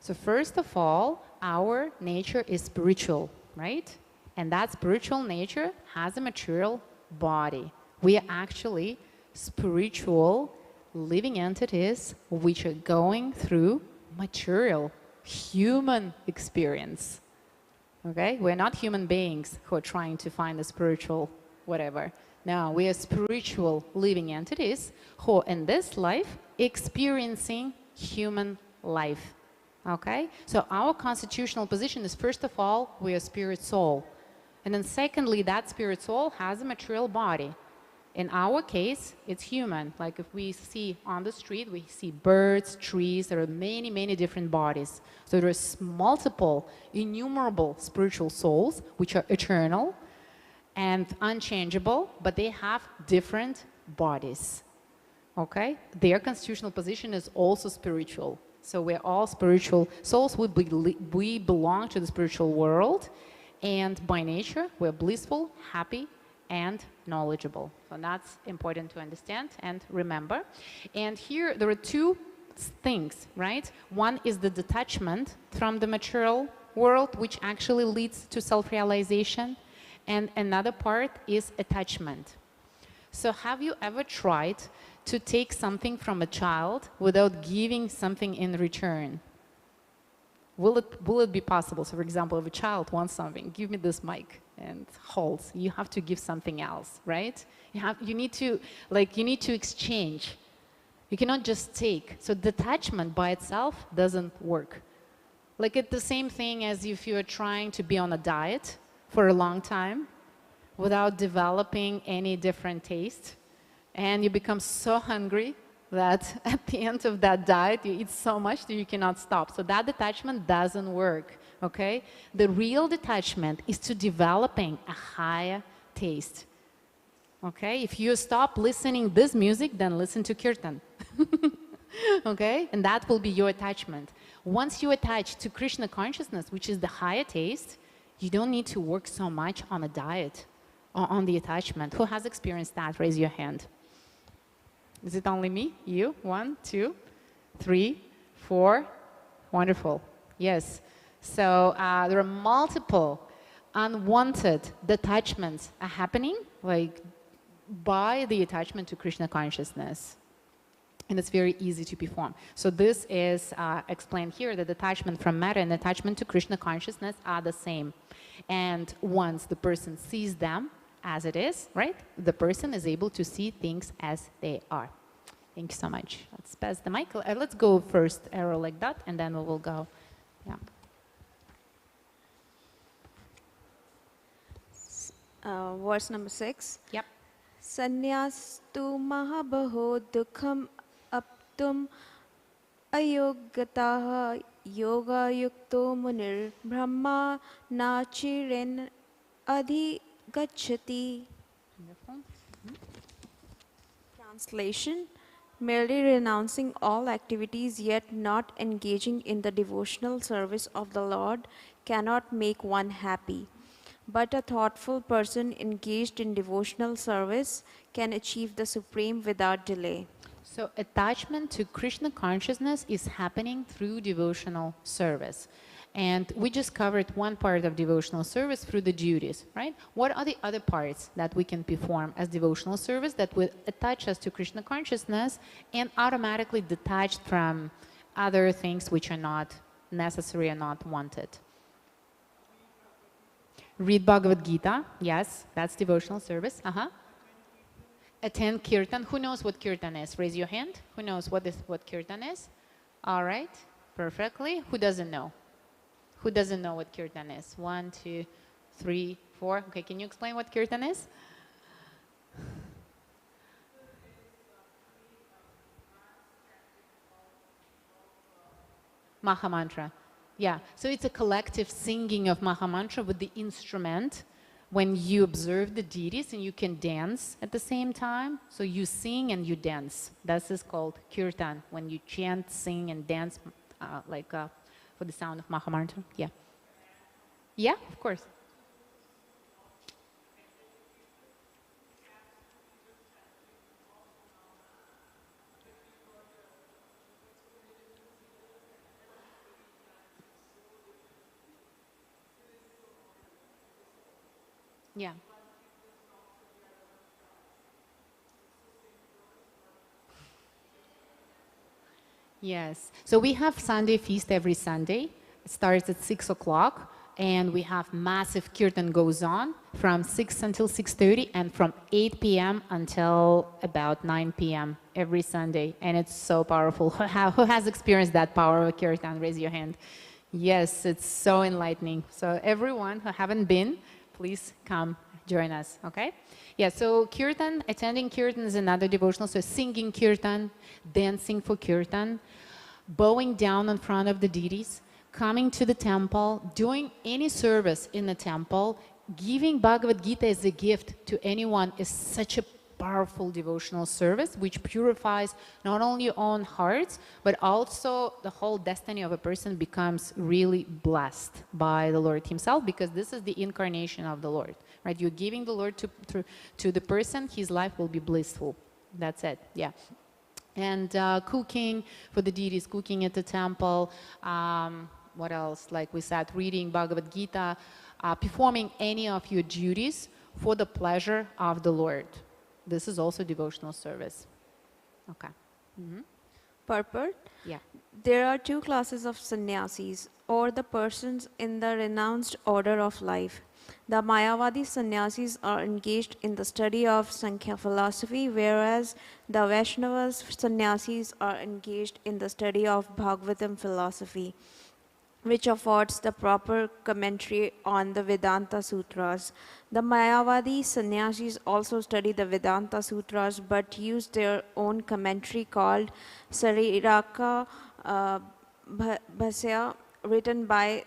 So first of all, our nature is spiritual, right? And that spiritual nature has a material body. We are actually spiritual living entities which are going through material human experience. Okay? We're not human beings who are trying to find a spiritual whatever. No, we are spiritual living entities who in this life experiencing human life. Okay? So our constitutional position is first of all, we are spirit soul. And then secondly, that spirit soul has a material body. In our case, it's human. Like if we see on the street, we see birds, trees, there are many, many different bodies. So there's multiple, innumerable spiritual souls, which are eternal and unchangeable, but they have different bodies, okay? Their constitutional position is also spiritual. So we're all spiritual souls. We belong to the spiritual world, and by nature, we're blissful, happy, and knowledgeable. So that's important to understand and remember. And here there are two things, right? One is the detachment from the material world, which actually leads to self-realization. And another part is attachment. So have you ever tried to take something from a child without giving something in return? Will it be possible? So for example, if a child wants something, give me this mic and holds, you have to give something else, right? You need to exchange. You cannot just take. So detachment by itself doesn't work. Like it's the same thing as if you are trying to be on a diet for a long time without developing any different taste, and you become so hungry that at the end of that diet, you eat so much that you cannot stop. So that detachment doesn't work, okay? The real detachment is to developing a higher taste, okay? If you stop listening this music, then listen to kirtan, okay? And that will be your attachment. Once you attach to Krishna consciousness, which is the higher taste, you don't need to work so much on a diet or on the attachment. Who has experienced that? Raise your hand. Is it only me? You? 1, 2, 3, 4. Wonderful. Yes. So there are multiple unwanted detachments are happening, like by the attachment to Krishna consciousness. And it's very easy to perform. So this is explained here, that attachment from matter and attachment to Krishna consciousness are the same. And once the person sees them as it is, right, the person is able to see things as they are. Thank you so much. Let's pass the mic. Let's go first arrow like that, and then we will go. Yeah. Verse number 6. Yep. Sanyastu mahabaho dukham aptum ayogyataha yoga yukto munir brahma nachiren adhigachati. Translation: merely renouncing all activities yet not engaging in the devotional service of the Lord cannot make one happy. But a thoughtful person engaged in devotional service can achieve the supreme without delay. So attachment to Krishna consciousness is happening through devotional service. And we just covered one part of devotional service through the duties, right? What are the other parts that we can perform as devotional service that will attach us to Krishna consciousness and automatically detach from other things which are not necessary and not wanted? Read Bhagavad Gita. Yes, that's devotional service. Attend kirtan. Who knows what kirtan is? Raise your hand. Who knows what kirtan is? All right, perfectly. Who doesn't know? Who doesn't know what kirtan is? 1, 2, 3, 4. Okay, can you explain what kirtan is? Mahamantra. Yeah, so it's a collective singing of Mahamantra with the instrument when you observe the deities and you can dance at the same time. So you sing and you dance. This is called kirtan, when you chant, sing, and dance for the sound of Mahamantra. Yeah. Yeah, of course. Yeah. Yes. So we have Sunday feast every Sunday. It starts at 6 o'clock, and we have massive kirtan goes on from 6 until 6:30, and from 8 p.m. until about 9 p.m. every Sunday. And it's so powerful. Who has experienced that power of kirtan? Raise your hand. Yes, it's so enlightening. So everyone who haven't been, please come join us, okay? Yeah, so kirtan, attending kirtan is another devotional. So singing kirtan, dancing for kirtan, bowing down in front of the deities, coming to the temple, doing any service in the temple, giving Bhagavad Gita as a gift to anyone is such a powerful devotional service which purifies not only your own hearts, but also the whole destiny of a person becomes really blessed by the Lord himself, because this is the incarnation of the Lord, right? You're giving the Lord to the person, his life will be blissful. That's it, yeah. And cooking for the deities, cooking at the temple, what else? Like we said, reading Bhagavad Gita, performing any of your duties for the pleasure of the Lord. This is also devotional service. Okay. Purport. Yeah. There are two classes of sannyasis, or the persons in the renounced order of life. The Mayavadi sannyasis are engaged in the study of Sankhya philosophy, whereas the Vaishnavas sannyasis are engaged in the study of Bhagavatam philosophy, which affords the proper commentary on the Vedanta Sutras. The Mayavadi sannyasis also study the Vedanta Sutras but use their own commentary called Sariraka Bhasya, written by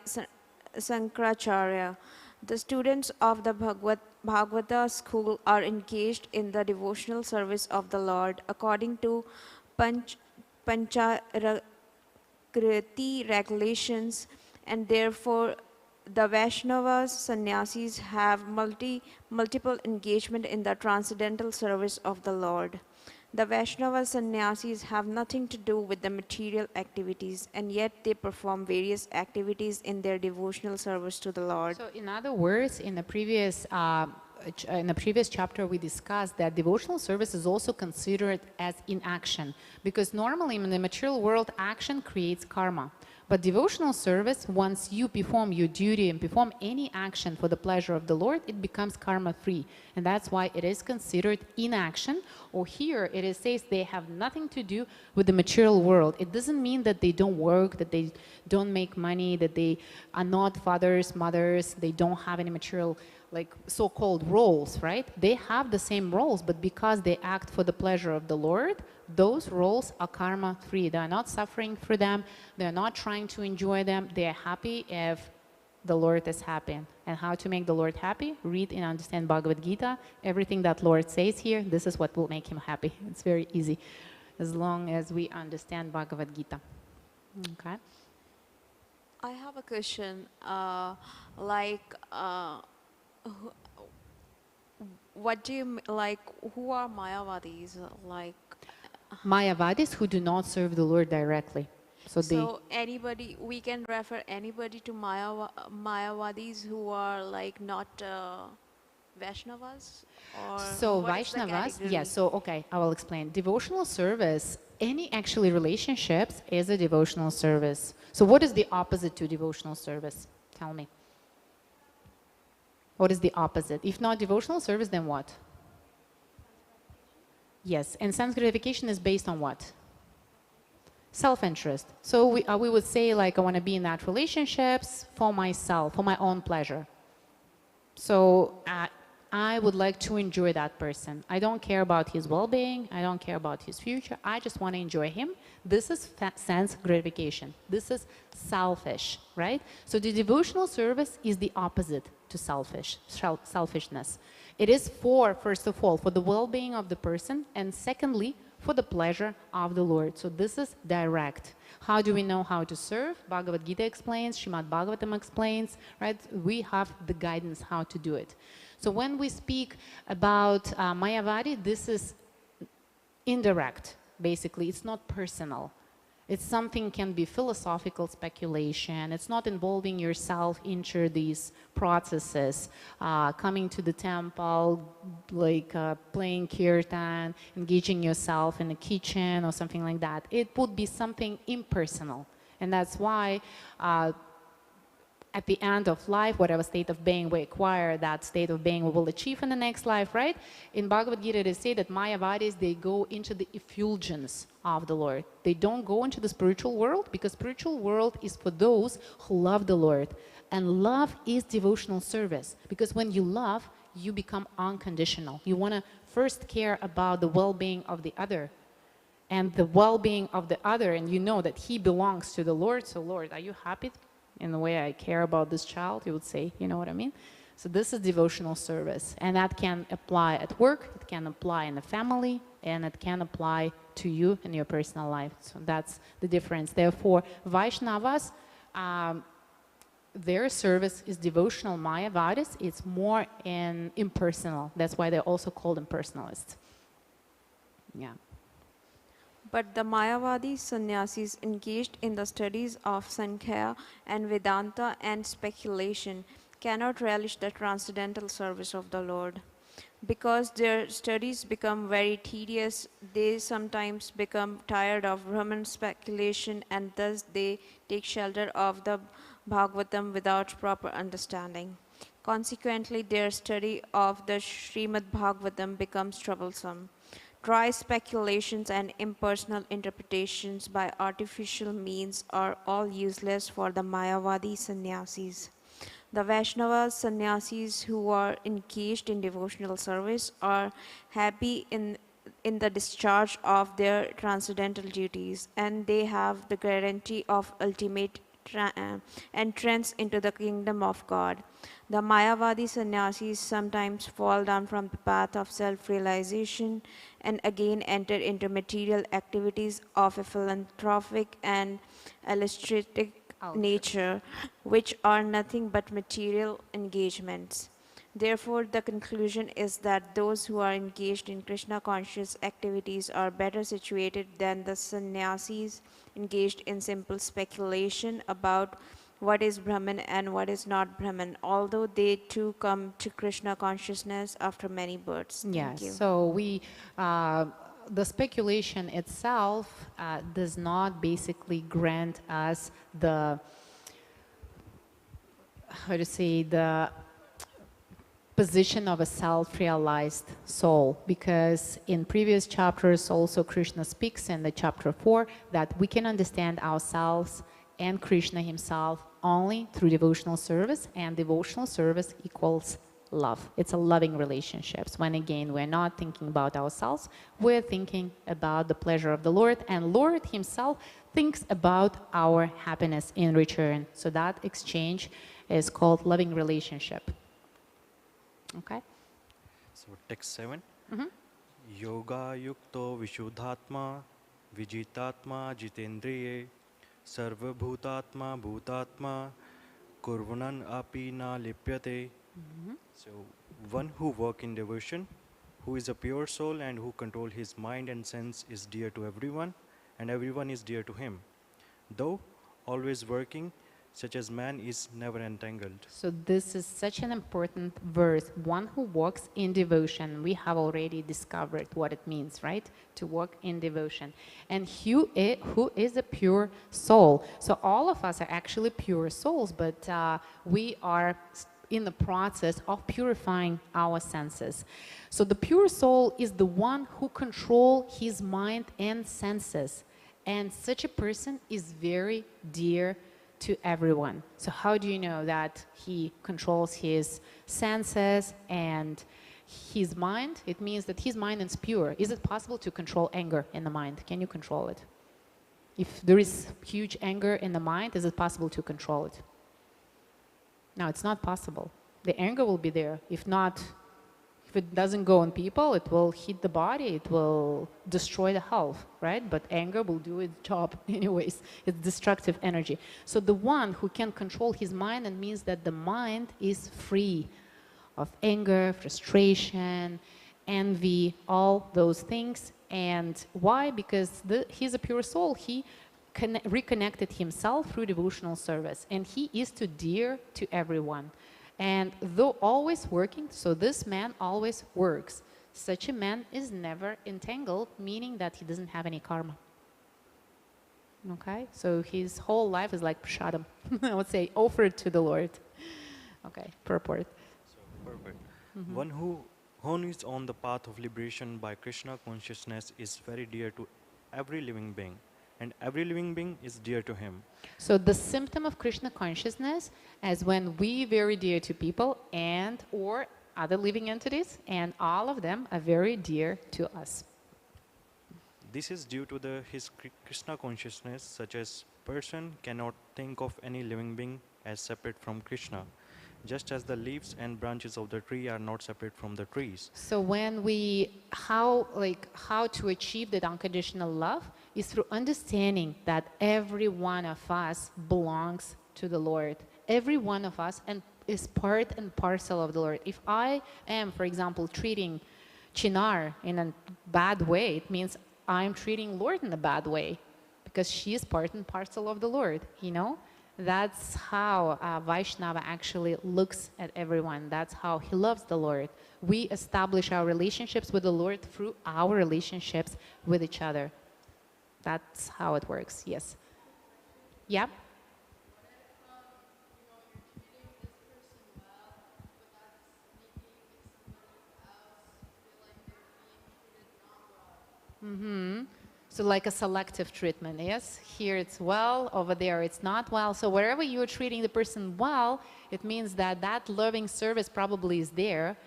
Sankaracharya. The students of the Bhagavata school are engaged in the devotional service of the Lord according to Pancharakriti regulations, and therefore the Vaishnava sannyasis have multiple engagement in the transcendental service of the Lord. The Vaishnava sannyasis have nothing to do with the material activities, and yet they perform various activities in their devotional service to the Lord. So in other words, in the previous chapter we discussed that devotional service is also considered as inaction, because normally in the material world action creates karma. But devotional service, once you perform your duty and perform any action for the pleasure of the Lord, it becomes karma-free. And that's why it is considered inaction, or here it says they have nothing to do with the material world. It doesn't mean that they don't work, that they don't make money, that they are not fathers, mothers, they don't have any material like so-called roles, right? They have the same roles, but because they act for the pleasure of the Lord, those roles are karma-free. They are not suffering for them. They are not trying to enjoy them. They are happy if the Lord is happy. And how to make the Lord happy? Read and understand Bhagavad Gita. Everything that Lord says here, this is what will make him happy. It's very easy, as long as we understand Bhagavad Gita. Okay. I have a question. What do you like? Who are Mayavadis? Like Mayavadis who do not serve the Lord directly. So anybody, we can refer anybody to Mayavadis who are like not Vaishnavas? Or so what is the Vaishnavas, category? yes, so okay, I will explain. Devotional service, any actually relationships is a devotional service. So what is the opposite to devotional service? Tell me. What is the opposite? If not devotional service, then what? Yes, and sense gratification is based on what? self-interest. So we would say like, I want to be in that relationships for myself, for my own pleasure. So I would like to enjoy that person. I don't care about his well-being. I don't care about his future. I just want to enjoy him. This is sense gratification. This is selfish, right? So the devotional service is the opposite to selfishness. It is for, first of all, for the well-being of the person, and secondly, for the pleasure of the Lord. So this is direct. How do we know how to serve? Bhagavad Gita explains, Srimad Bhagavatam explains, right? We have the guidance how to do it. So when we speak about Mayavadi, this is indirect, basically. It's not personal. It's something can be philosophical speculation. It's not involving yourself into these processes, coming to the temple, like playing kirtan, engaging yourself in the kitchen or something like that. It would be something impersonal. And that's why at the end of life, whatever state of being we acquire, that state of being we will achieve in the next life, right? In Bhagavad Gita, it is said that Mayavadis, they go into the effulgence of the Lord. They don't go into the spiritual world, because spiritual world is for those who love the Lord. And love is devotional service, because when you love, you become unconditional. You want to first care about the well-being of the other, and the well-being of the other, and you know that he belongs to the Lord. So Lord, are you happy in the way I care about this child? You would say, you know what I mean? So this is devotional service, and that can apply at work, it can apply in the family, and it can apply to you in your personal life. So that's the difference. Therefore, Vaishnavas, their service is devotional. Mayavadis, it's more impersonal. That's why they're also called impersonalists. Yeah. But the Mayavadi sannyasis engaged in the studies of Sankhya and Vedanta and speculation cannot relish the transcendental service of the Lord. Because their studies become very tedious, they sometimes become tired of Brahman speculation, and thus they take shelter of the Bhagavatam without proper understanding. Consequently, their study of the Srimad Bhagavatam becomes troublesome. Dry speculations and impersonal interpretations by artificial means are all useless for the Mayavadi sannyasis. The Vaishnava sannyasis who are engaged in devotional service are happy in the discharge of their transcendental duties, and they have the guarantee of ultimate entrance into the kingdom of God. The Mayavadi sannyasis sometimes fall down from the path of self-realization and again enter into material activities of a philanthropic and altruistic nature, which are nothing but material engagements. Therefore, the conclusion is that those who are engaged in Krishna-conscious activities are better situated than the sannyasis engaged in simple speculation about what is Brahman and what is not Brahman, although they too come to Krishna consciousness after many births. Thank you. So the speculation itself does not basically grant us the, the position of a self-realized soul, because in previous chapters also Krishna speaks in the chapter 4 that we can understand ourselves and Krishna himself only through devotional service, and devotional service equals love. It's a loving relationships. When again, we're not thinking about ourselves, we're thinking about the pleasure of the Lord, and Lord himself thinks about our happiness in return. So that exchange is called loving relationship. Okay. So text 7. Yoga yukto vishuddhatma vijitatma jitendriye sarva bhutatma bhutatma kurvanan api na lipyate. So one who work in devotion, who is a pure soul and who control his mind and sense, is dear to everyone, and everyone is dear to him. Though always working, such as man is never entangled. So this is such an important verse. One who walks in devotion. We have already discovered what it means, right? To walk in devotion. And who is a pure soul. So all of us are actually pure souls, but we are in the process of purifying our senses. So the pure soul is the one who controls his mind and senses. And such a person is very dear to everyone. So how do you know that he controls his senses and his mind? It means that his mind is pure. Is it possible to control anger in the mind? Can you control it? If there is huge anger in the mind, is it possible to control it? No, it's not possible. The anger will be there. If not, if it doesn't go on people, it will hit the body, it will destroy the health, right? But anger will do its job anyways. It's destructive energy. So the one who can control his mind, it means that the mind is free of anger, frustration, envy, all those things. And why? Because he's a pure soul. He reconnected himself through devotional service, and he is too dear to everyone. And though always working, so this man always works. Such a man is never entangled, meaning that he doesn't have any karma. Okay, so his whole life is like prasadam. I would say offered to the Lord. Okay, purport. So, perfect. One who is on the path of liberation by Krishna consciousness is very dear to every living being, and every living being is dear to him. So the symptom of Krishna consciousness is when we very dear to people and or other living entities, and all of them are very dear to us. This is due to his Krishna consciousness, such as person cannot think of any living being as separate from Krishna, just as the leaves and branches of the tree are not separate from the trees. So when how to achieve that unconditional love is through understanding that every one of us belongs to the Lord. Every one of us and is part and parcel of the Lord. If I am, for example, treating Chinar in a bad way, it means I'm treating Lord in a bad way, because she is part and parcel of the Lord, you know? That's how Vaishnava actually looks at everyone. That's how he loves the Lord. We establish our relationships with the Lord through our relationships with each other. That's how it works, yes. Yeah? So like a selective treatment, yes? Here it's well, over there it's not well. So wherever you're treating the person well, it means that that loving service probably is there.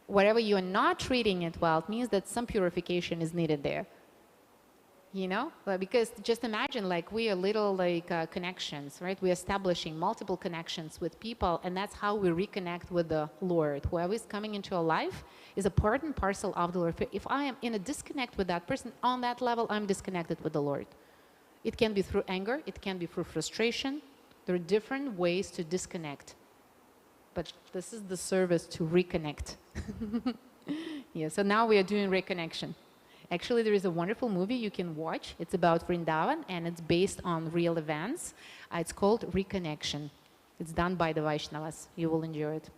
Wherever you're not treating it well, it means that some purification is needed there. You know, because just imagine, like, we are little connections, right? We're establishing multiple connections with people, and that's how we reconnect with the Lord. Whoever is coming into our life is a part and parcel of the Lord. If I am in a disconnect with that person, on that level, I'm disconnected with the Lord. It can be through anger, it can be through frustration. There are different ways to disconnect. But this is the service to reconnect. Yeah, so now we are doing reconnection. Actually, there is a wonderful movie you can watch. It's about Vrindavan, and it's based on real events. It's called Reconnection. It's done by the Vaishnavas. You will enjoy it.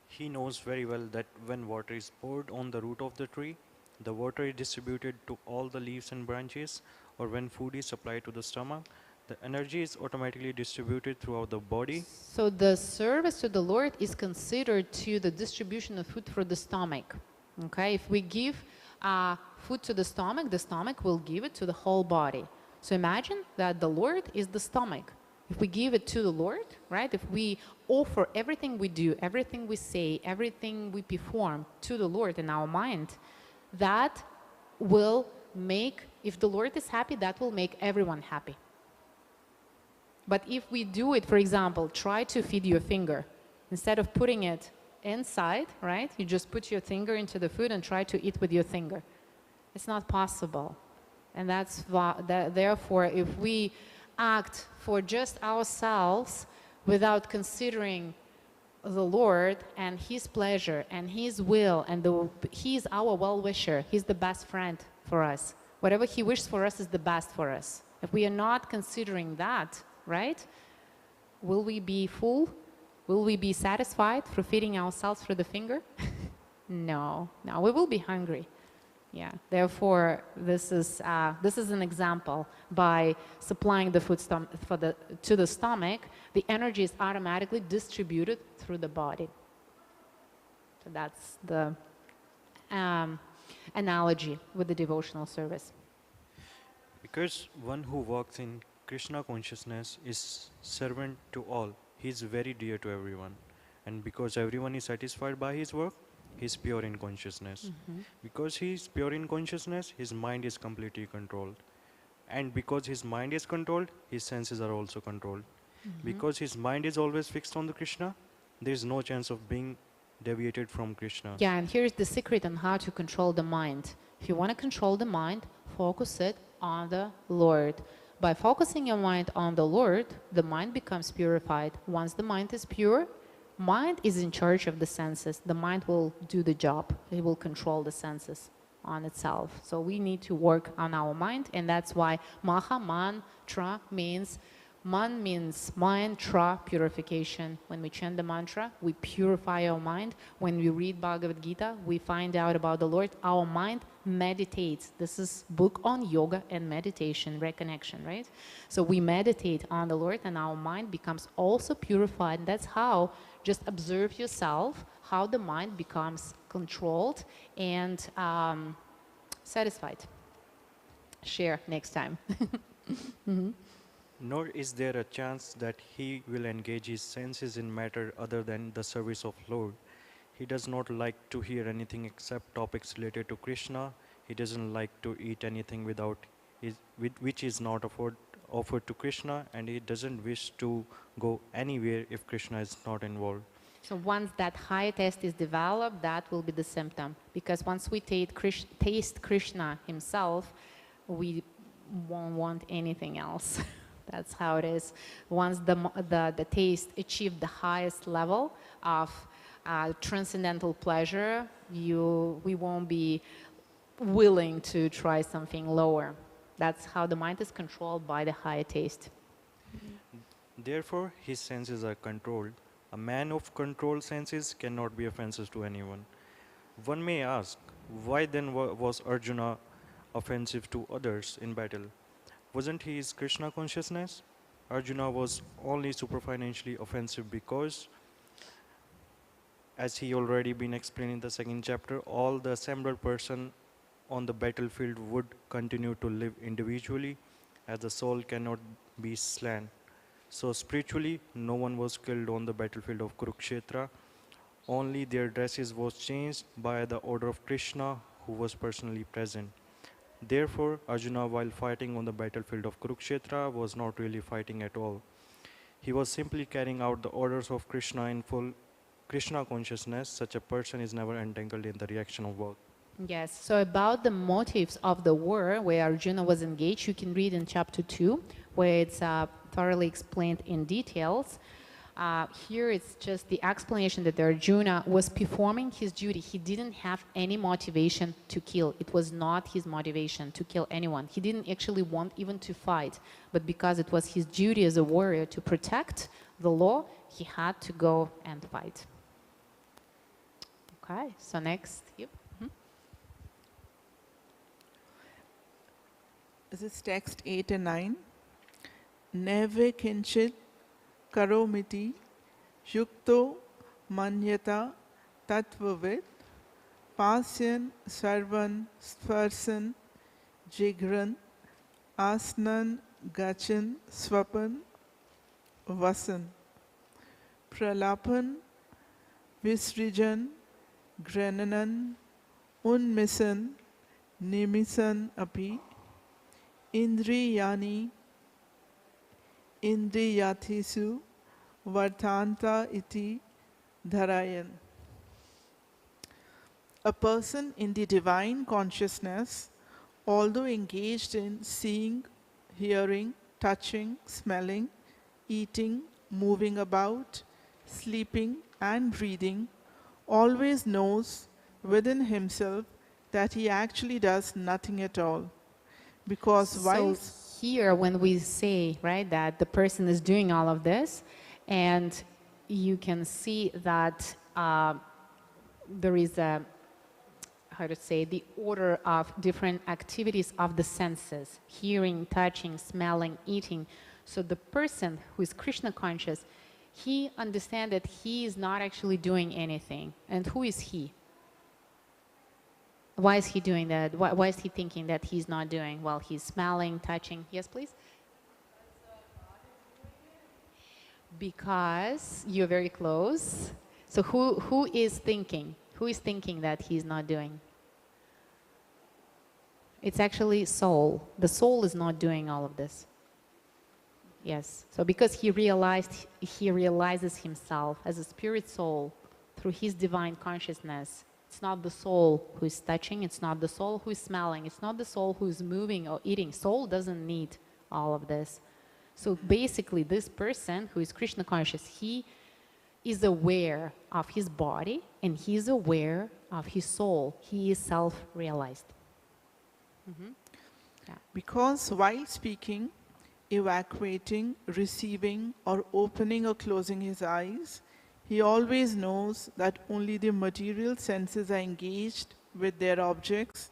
He knows very well that when water is poured on the root of the tree, the water is distributed to all the leaves and branches, or when food is supplied to the stomach, the energy is automatically distributed throughout the body. So the service to the Lord is considered to the distribution of food for the stomach. Okay, if we give food to the stomach will give it to the whole body. So imagine that the Lord is the stomach. If we give it to the Lord, right, if we offer everything we do, everything we say, everything we perform to the Lord in our mind, that will make, if the Lord is happy, that will make everyone happy. But if we do it, for example, try to feed your finger. Instead of putting it inside, right, you just put your finger into the food and try to eat with your finger. It's not possible. And therefore, if we act for just ourselves without considering the Lord and His pleasure and His will, and He is our well-wisher, He's the best friend for us. Whatever He wishes for us is the best for us. If we are not considering that, right, will we be full? Will we be satisfied for feeding ourselves through the finger? No, we will be hungry. Yeah, therefore, this is an example. By supplying the food to the stomach, the energy is automatically distributed through the body. So that's the analogy with the devotional service. Because one who walks in Krishna consciousness is servant to all. He is very dear to everyone. And because everyone is satisfied by his work, he is pure in consciousness. Because he is pure in consciousness, his mind is completely controlled. And because his mind is controlled, his senses are also controlled. Because his mind is always fixed on the Krishna, there is no chance of being deviated from Krishna. Yeah, and here's the secret on how to control the mind. If you want to control the mind, focus it on the Lord. By focusing your mind on the Lord, the mind becomes purified. Once the mind is pure, mind is in charge of the senses. The mind will do the job. It will control the senses on itself. So we need to work on our mind, and that's why Maha Mantra means, Man means mind, Tra, purification. When we chant the mantra, we purify our mind. When we read Bhagavad Gita, we find out about the Lord. Our mind meditates. This is book on yoga and meditation, reconnection, right? So we meditate on the Lord and our mind becomes also purified. And that's how, just observe yourself, how the mind becomes controlled and satisfied. Share next time. Nor is there a chance that he will engage his senses in matter other than the service of Lord. He does not like to hear anything except topics related to Krishna. He doesn't like to eat anything which is not offered to Krishna, and he doesn't wish to go anywhere if Krishna is not involved. So once that higher taste is developed, that will be the symptom. Because once we taste Krishna himself, we won't want anything else. That's how it is. Once the taste achieved the highest level of transcendental pleasure, we won't be willing to try something lower. That's how the mind is controlled by the higher taste. Therefore, his senses are controlled. A man of controlled senses cannot be offensive to anyone. One may ask, why then was Arjuna offensive to others in battle? Wasn't he his Krishna consciousness? Arjuna was only superfinancially offensive because, as he already been explained in the second chapter, all the assembled person on the battlefield would continue to live individually, as the soul cannot be slain. So spiritually, no one was killed on the battlefield of Kurukshetra. Only their dresses was changed by the order of Krishna, who was personally present. Therefore, Arjuna, while fighting on the battlefield of Kurukshetra, was not really fighting at all. He was simply carrying out the orders of Krishna in full Krishna consciousness. Such a person is never entangled in the reaction of work. Yes, so about the motives of the war where Arjuna was engaged, you can read in chapter 2, where it's thoroughly explained in details. Here it's just the explanation that Arjuna was performing his duty. He didn't have any motivation to kill. It was not his motivation to kill anyone. He didn't actually want even to fight. But because it was his duty as a warrior to protect the law, he had to go and fight. Okay, so next. Yep. This is text 8 and 9. Neve kinchit karomiti yukto manyata tattvavid pasyan sarvan sparsan jigran asnan gachan swapan vasan pralapan visrijan grananan unmisan nimisan api indriyani indriyathisu vartanta iti dharayan. A person in the divine consciousness, although engaged in seeing, hearing, touching, smelling, eating, moving about, sleeping and breathing, always knows within himself that he actually does nothing at all. Because while here when we say, right, that the person is doing all of this, and you can see that there is a, how to say, the order of different activities of the senses, hearing, touching, smelling, eating. So the person who is Krishna conscious, he understands that he is not actually doing anything. And who is he? Why is he doing that? Why is he thinking that he's not doing? Well, he's smelling, touching. Yes, please? Because you're very close. So who is thinking? Who is thinking that he's not doing? It's actually soul. The soul is not doing all of this. Yes. So because he realizes himself as a spirit soul through his divine consciousness. It's not the soul who is touching, it's not the soul who is smelling, it's not the soul who is moving or eating. Soul doesn't need all of this. So basically this person who is Krishna conscious, he is aware of his body and he is aware of his soul. He is self-realized. Yeah. Because while speaking, evacuating, receiving, or opening or closing his eyes, he always knows that only the material senses are engaged with their objects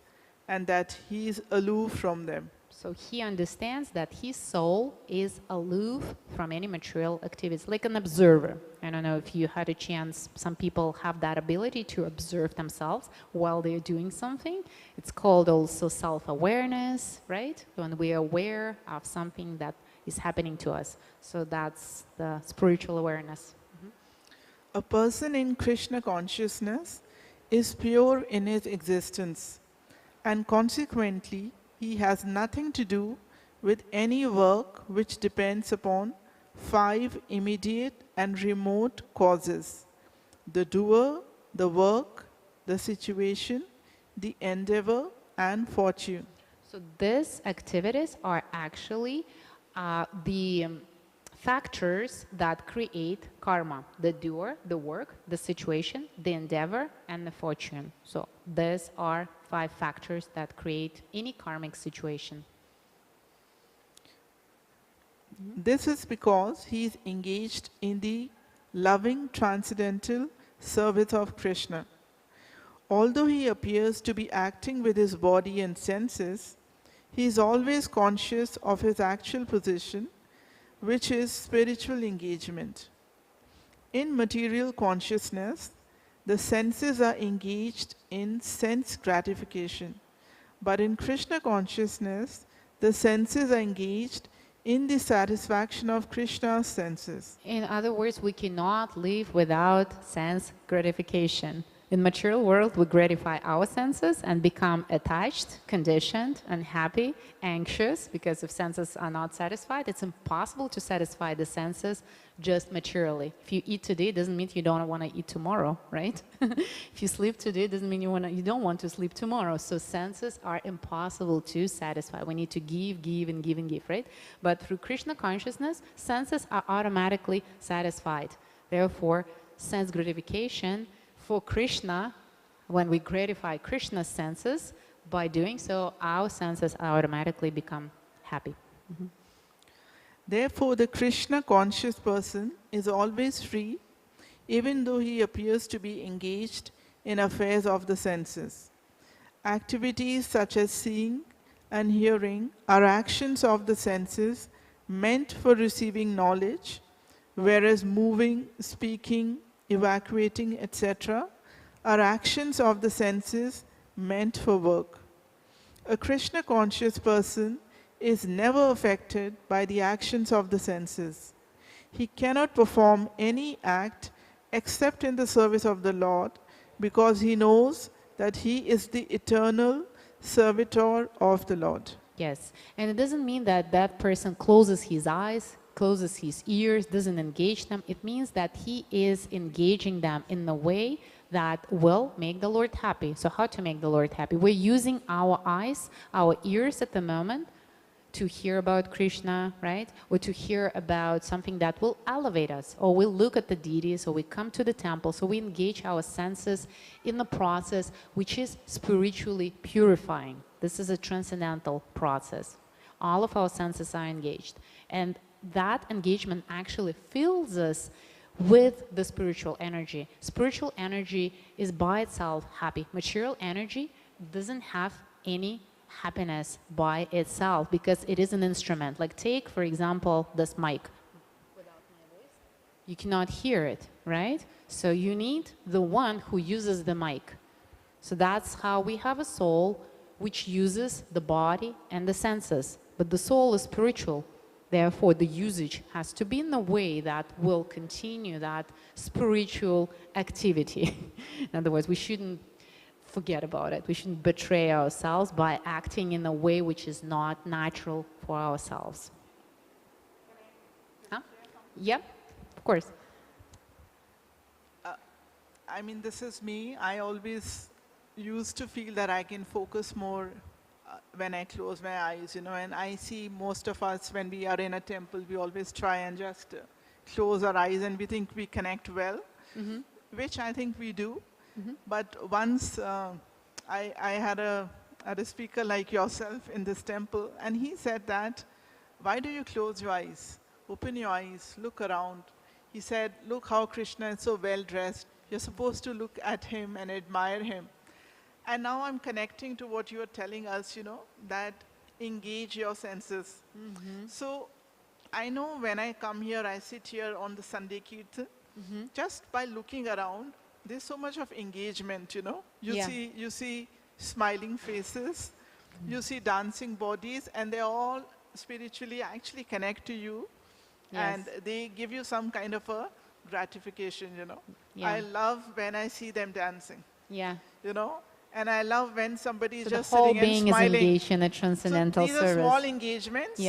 and that he is aloof from them. So he understands that his soul is aloof from any material activities, like an observer. I don't know if you had a chance, some people have that ability to observe themselves while they're doing something. It's called also self-awareness, right? When we are aware of something that is happening to us. So that's the spiritual awareness. A person in Krishna consciousness is pure in his existence, and consequently, he has nothing to do with any work which depends upon 5 immediate and remote causes: the doer, the work, the situation, the endeavor, and fortune. So these activities are actually the factors that create karma: the doer, the work, the situation, the endeavor, and the fortune. So these are 5 factors that create any karmic situation. This is because he is engaged in the loving transcendental service of Krishna. Although he appears to be acting with his body and senses, he is always conscious of his actual position, which is spiritual engagement. In material consciousness, the senses are engaged in sense gratification. But in Krishna consciousness, the senses are engaged in the satisfaction of Krishna's senses. In other words, we cannot live without sense gratification. In material world, we gratify our senses and become attached, conditioned, unhappy, anxious, because if senses are not satisfied, it's impossible to satisfy the senses just materially. If you eat today, it doesn't mean you don't want to eat tomorrow, right? If you sleep today, it doesn't mean you don't want to sleep tomorrow. So senses are impossible to satisfy. We need to give, and give, right? But through Krishna consciousness, senses are automatically satisfied. Therefore, sense gratification for Krishna, when we gratify Krishna's senses, by doing so, our senses automatically become happy. Therefore, the Krishna conscious person is always free, even though he appears to be engaged in affairs of the senses. Activities such as seeing and hearing are actions of the senses meant for receiving knowledge, whereas moving, speaking, evacuating, etc., are actions of the senses meant for work. A Krishna conscious person is never affected by the actions of the senses. He cannot perform any act except in the service of the Lord, because he knows that he is the eternal servitor of the Lord. Yes, and it doesn't mean that that person closes his eyes, closes his ears, doesn't engage them. It means that he is engaging them in a way that will make the Lord happy. So how to make the Lord happy? We're using our eyes, our ears at the moment to hear about Krishna, right? Or to hear about something that will elevate us. Or we look at the deities, or we come to the temple. So we engage our senses in the process which is spiritually purifying. This is a transcendental process. All of our senses are engaged. And that engagement actually fills us with the spiritual energy. Spiritual energy is by itself happy. Material energy doesn't have any happiness by itself because it is an instrument. Like take, for example, this mic. Without my voice, you cannot hear it, right? So you need the one who uses the mic. So that's how we have a soul which uses the body and the senses. But the soul is spiritual. Therefore, the usage has to be in a way that will continue that spiritual activity. In other words, we shouldn't forget about it. We shouldn't betray ourselves by acting in a way which is not natural for ourselves. Huh? Yeah, of course. I mean, this is me. I always used to feel that I can focus more when I close my eyes, you know, and I see most of us when we are in a temple, we always try and just close our eyes and we think we connect well, which I think we do. But once I had a speaker like yourself in this temple, and he said that, why do you close your eyes? Open your eyes, look around. He said, look how Krishna is so well dressed. You're supposed to look at him and admire him. And now I'm connecting to what you are telling us, you know, that engage your senses. So I know when I come here, I sit here on the Sunday Kirtan, just by looking around, there's so much of engagement, you know. You see smiling faces, you see dancing bodies, and they all spiritually actually connect to you. And they give you some kind of a gratification, you know. I love when I see them dancing. You know. And I love when somebody is just sitting and smiling. The whole being is engaged in a transcendental so service. These are small engagements.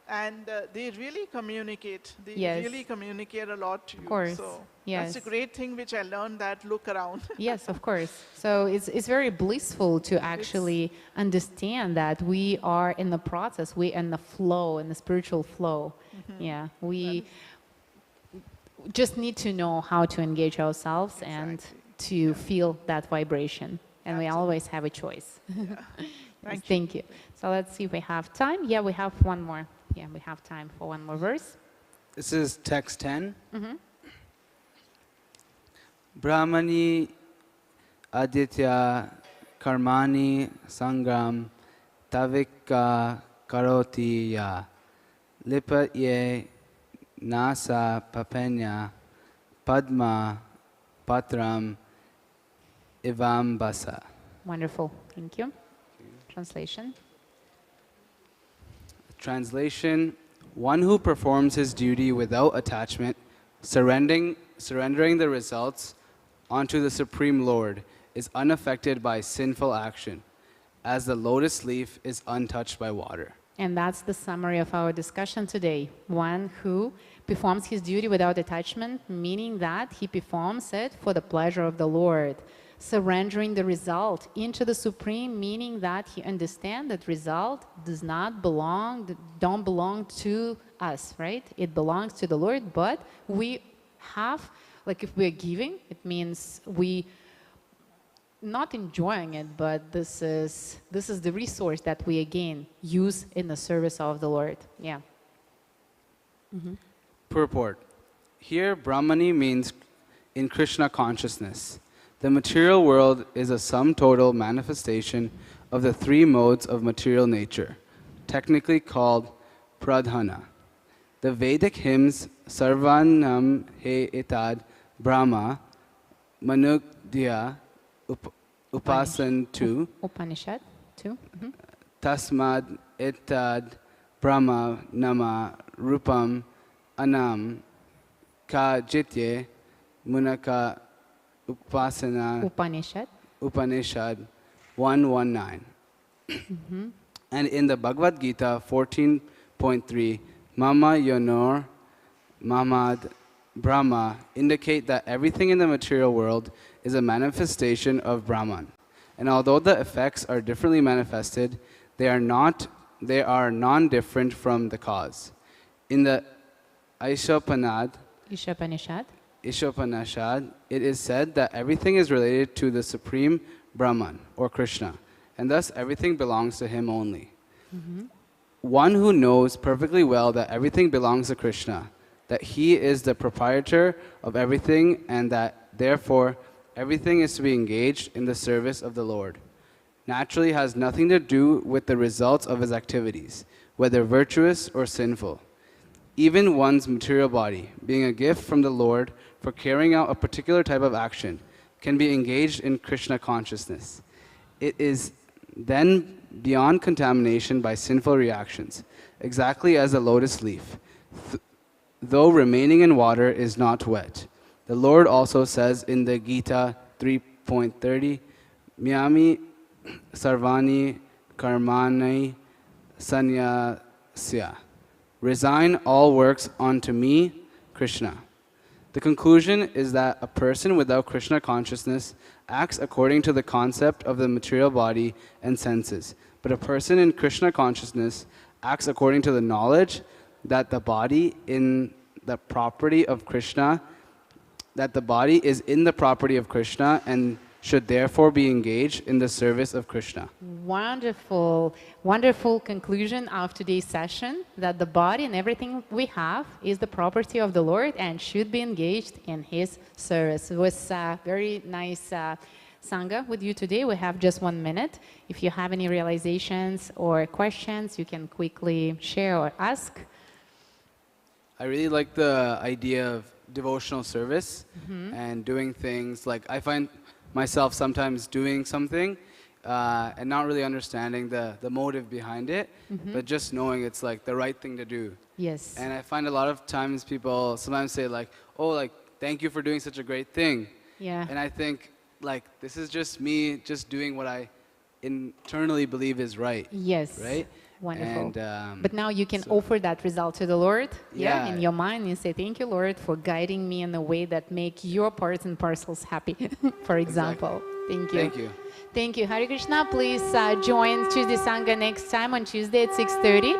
And they really communicate. They really communicate a lot to you. Of course. So that's a great thing which I learned, that look around. Yes, of course. So it's very blissful to actually understand that we are in the process, we are in the flow, in the spiritual flow. We just need to know how to engage ourselves and to feel that vibration. And we always have a choice. Thank you. So let's see if we have time. Yeah, we have one more. Yeah, we have time for one more verse. This is text 10. Brahmani Aditya Karmani Sangram Tavika Karoti Ya Lipat Ye Nasa Papenya Padma Patram Ivam Basa. Wonderful. Thank you. Translation. Translation: one who performs his duty without attachment, surrendering the results onto the Supreme Lord, is unaffected by sinful action, as the lotus leaf is untouched by water. And that's the summary of our discussion today. One who performs his duty without attachment, meaning that he performs it for the pleasure of the Lord. Surrendering the result into the Supreme, meaning that he understands that result don't belong to us, right? It belongs to the Lord, but we have, like if we're giving, it means we not enjoying it, but this is the resource that we again use in the service of the Lord. Purport. Here, Brahmani means in Krishna consciousness. The material world is a sum total manifestation of the three modes of material nature, technically called pradhana. The Vedic hymns Sarvanam He Itad Brahma Manugdhya Upasan 2 Upanishad 2 Tasmad Itad Brahma Nama Rupam Anam Ka Jitye Munaka Upanishad 119. And in the Bhagavad Gita 14.3, Mama Yonor Mamad Brahma indicate that everything in the material world is a manifestation of Brahman. And although the effects are differently manifested, they are non-different from the cause. In the Ishopanishad, it is said that everything is related to the Supreme Brahman, or Krishna, and thus everything belongs to him only. One who knows perfectly well that everything belongs to Krishna, that he is the proprietor of everything, and that therefore everything is to be engaged in the service of the Lord, naturally has nothing to do with the results of his activities, whether virtuous or sinful. Even one's material body, being a gift from the Lord for carrying out a particular type of action, can be engaged in Krishna consciousness. It is then beyond contamination by sinful reactions, exactly as a lotus leaf, though remaining in water is not wet. The Lord also says in the Gita 3.30, Myami sarvani karmani sanyasya. Resign all works unto me, Krishna. The conclusion is that a person without Krishna consciousness acts according to the concept of the material body and senses. But a person in Krishna consciousness acts according to the knowledge that the body in the property of Krishna, that the body is in the property of Krishna and should therefore be engaged in the service of Krishna. Wonderful, wonderful conclusion of today's session, that the body and everything we have is the property of the Lord and should be engaged in His service. It was a very nice Sangha with you today. We have just 1 minute. If you have any realizations or questions, you can quickly share or ask. I really like the idea of devotional service and doing things like, I find myself sometimes doing something and not really understanding the motive behind it, but just knowing it's like the right thing to do. Yes. And I find a lot of times people sometimes say like, oh, like, thank you for doing such a great thing. Yeah. And I think like, this is just me just doing what I internally believe is right. Yes. Right? Wonderful. And, but now you can offer that result to the Lord, in your mind, and say, thank you, Lord, for guiding me in a way that make your parts and parcels happy, for example. Thank you. Thank you. Thank you. Hare Krishna. Please join Tuesday Sangha next time on Tuesday at 6:30.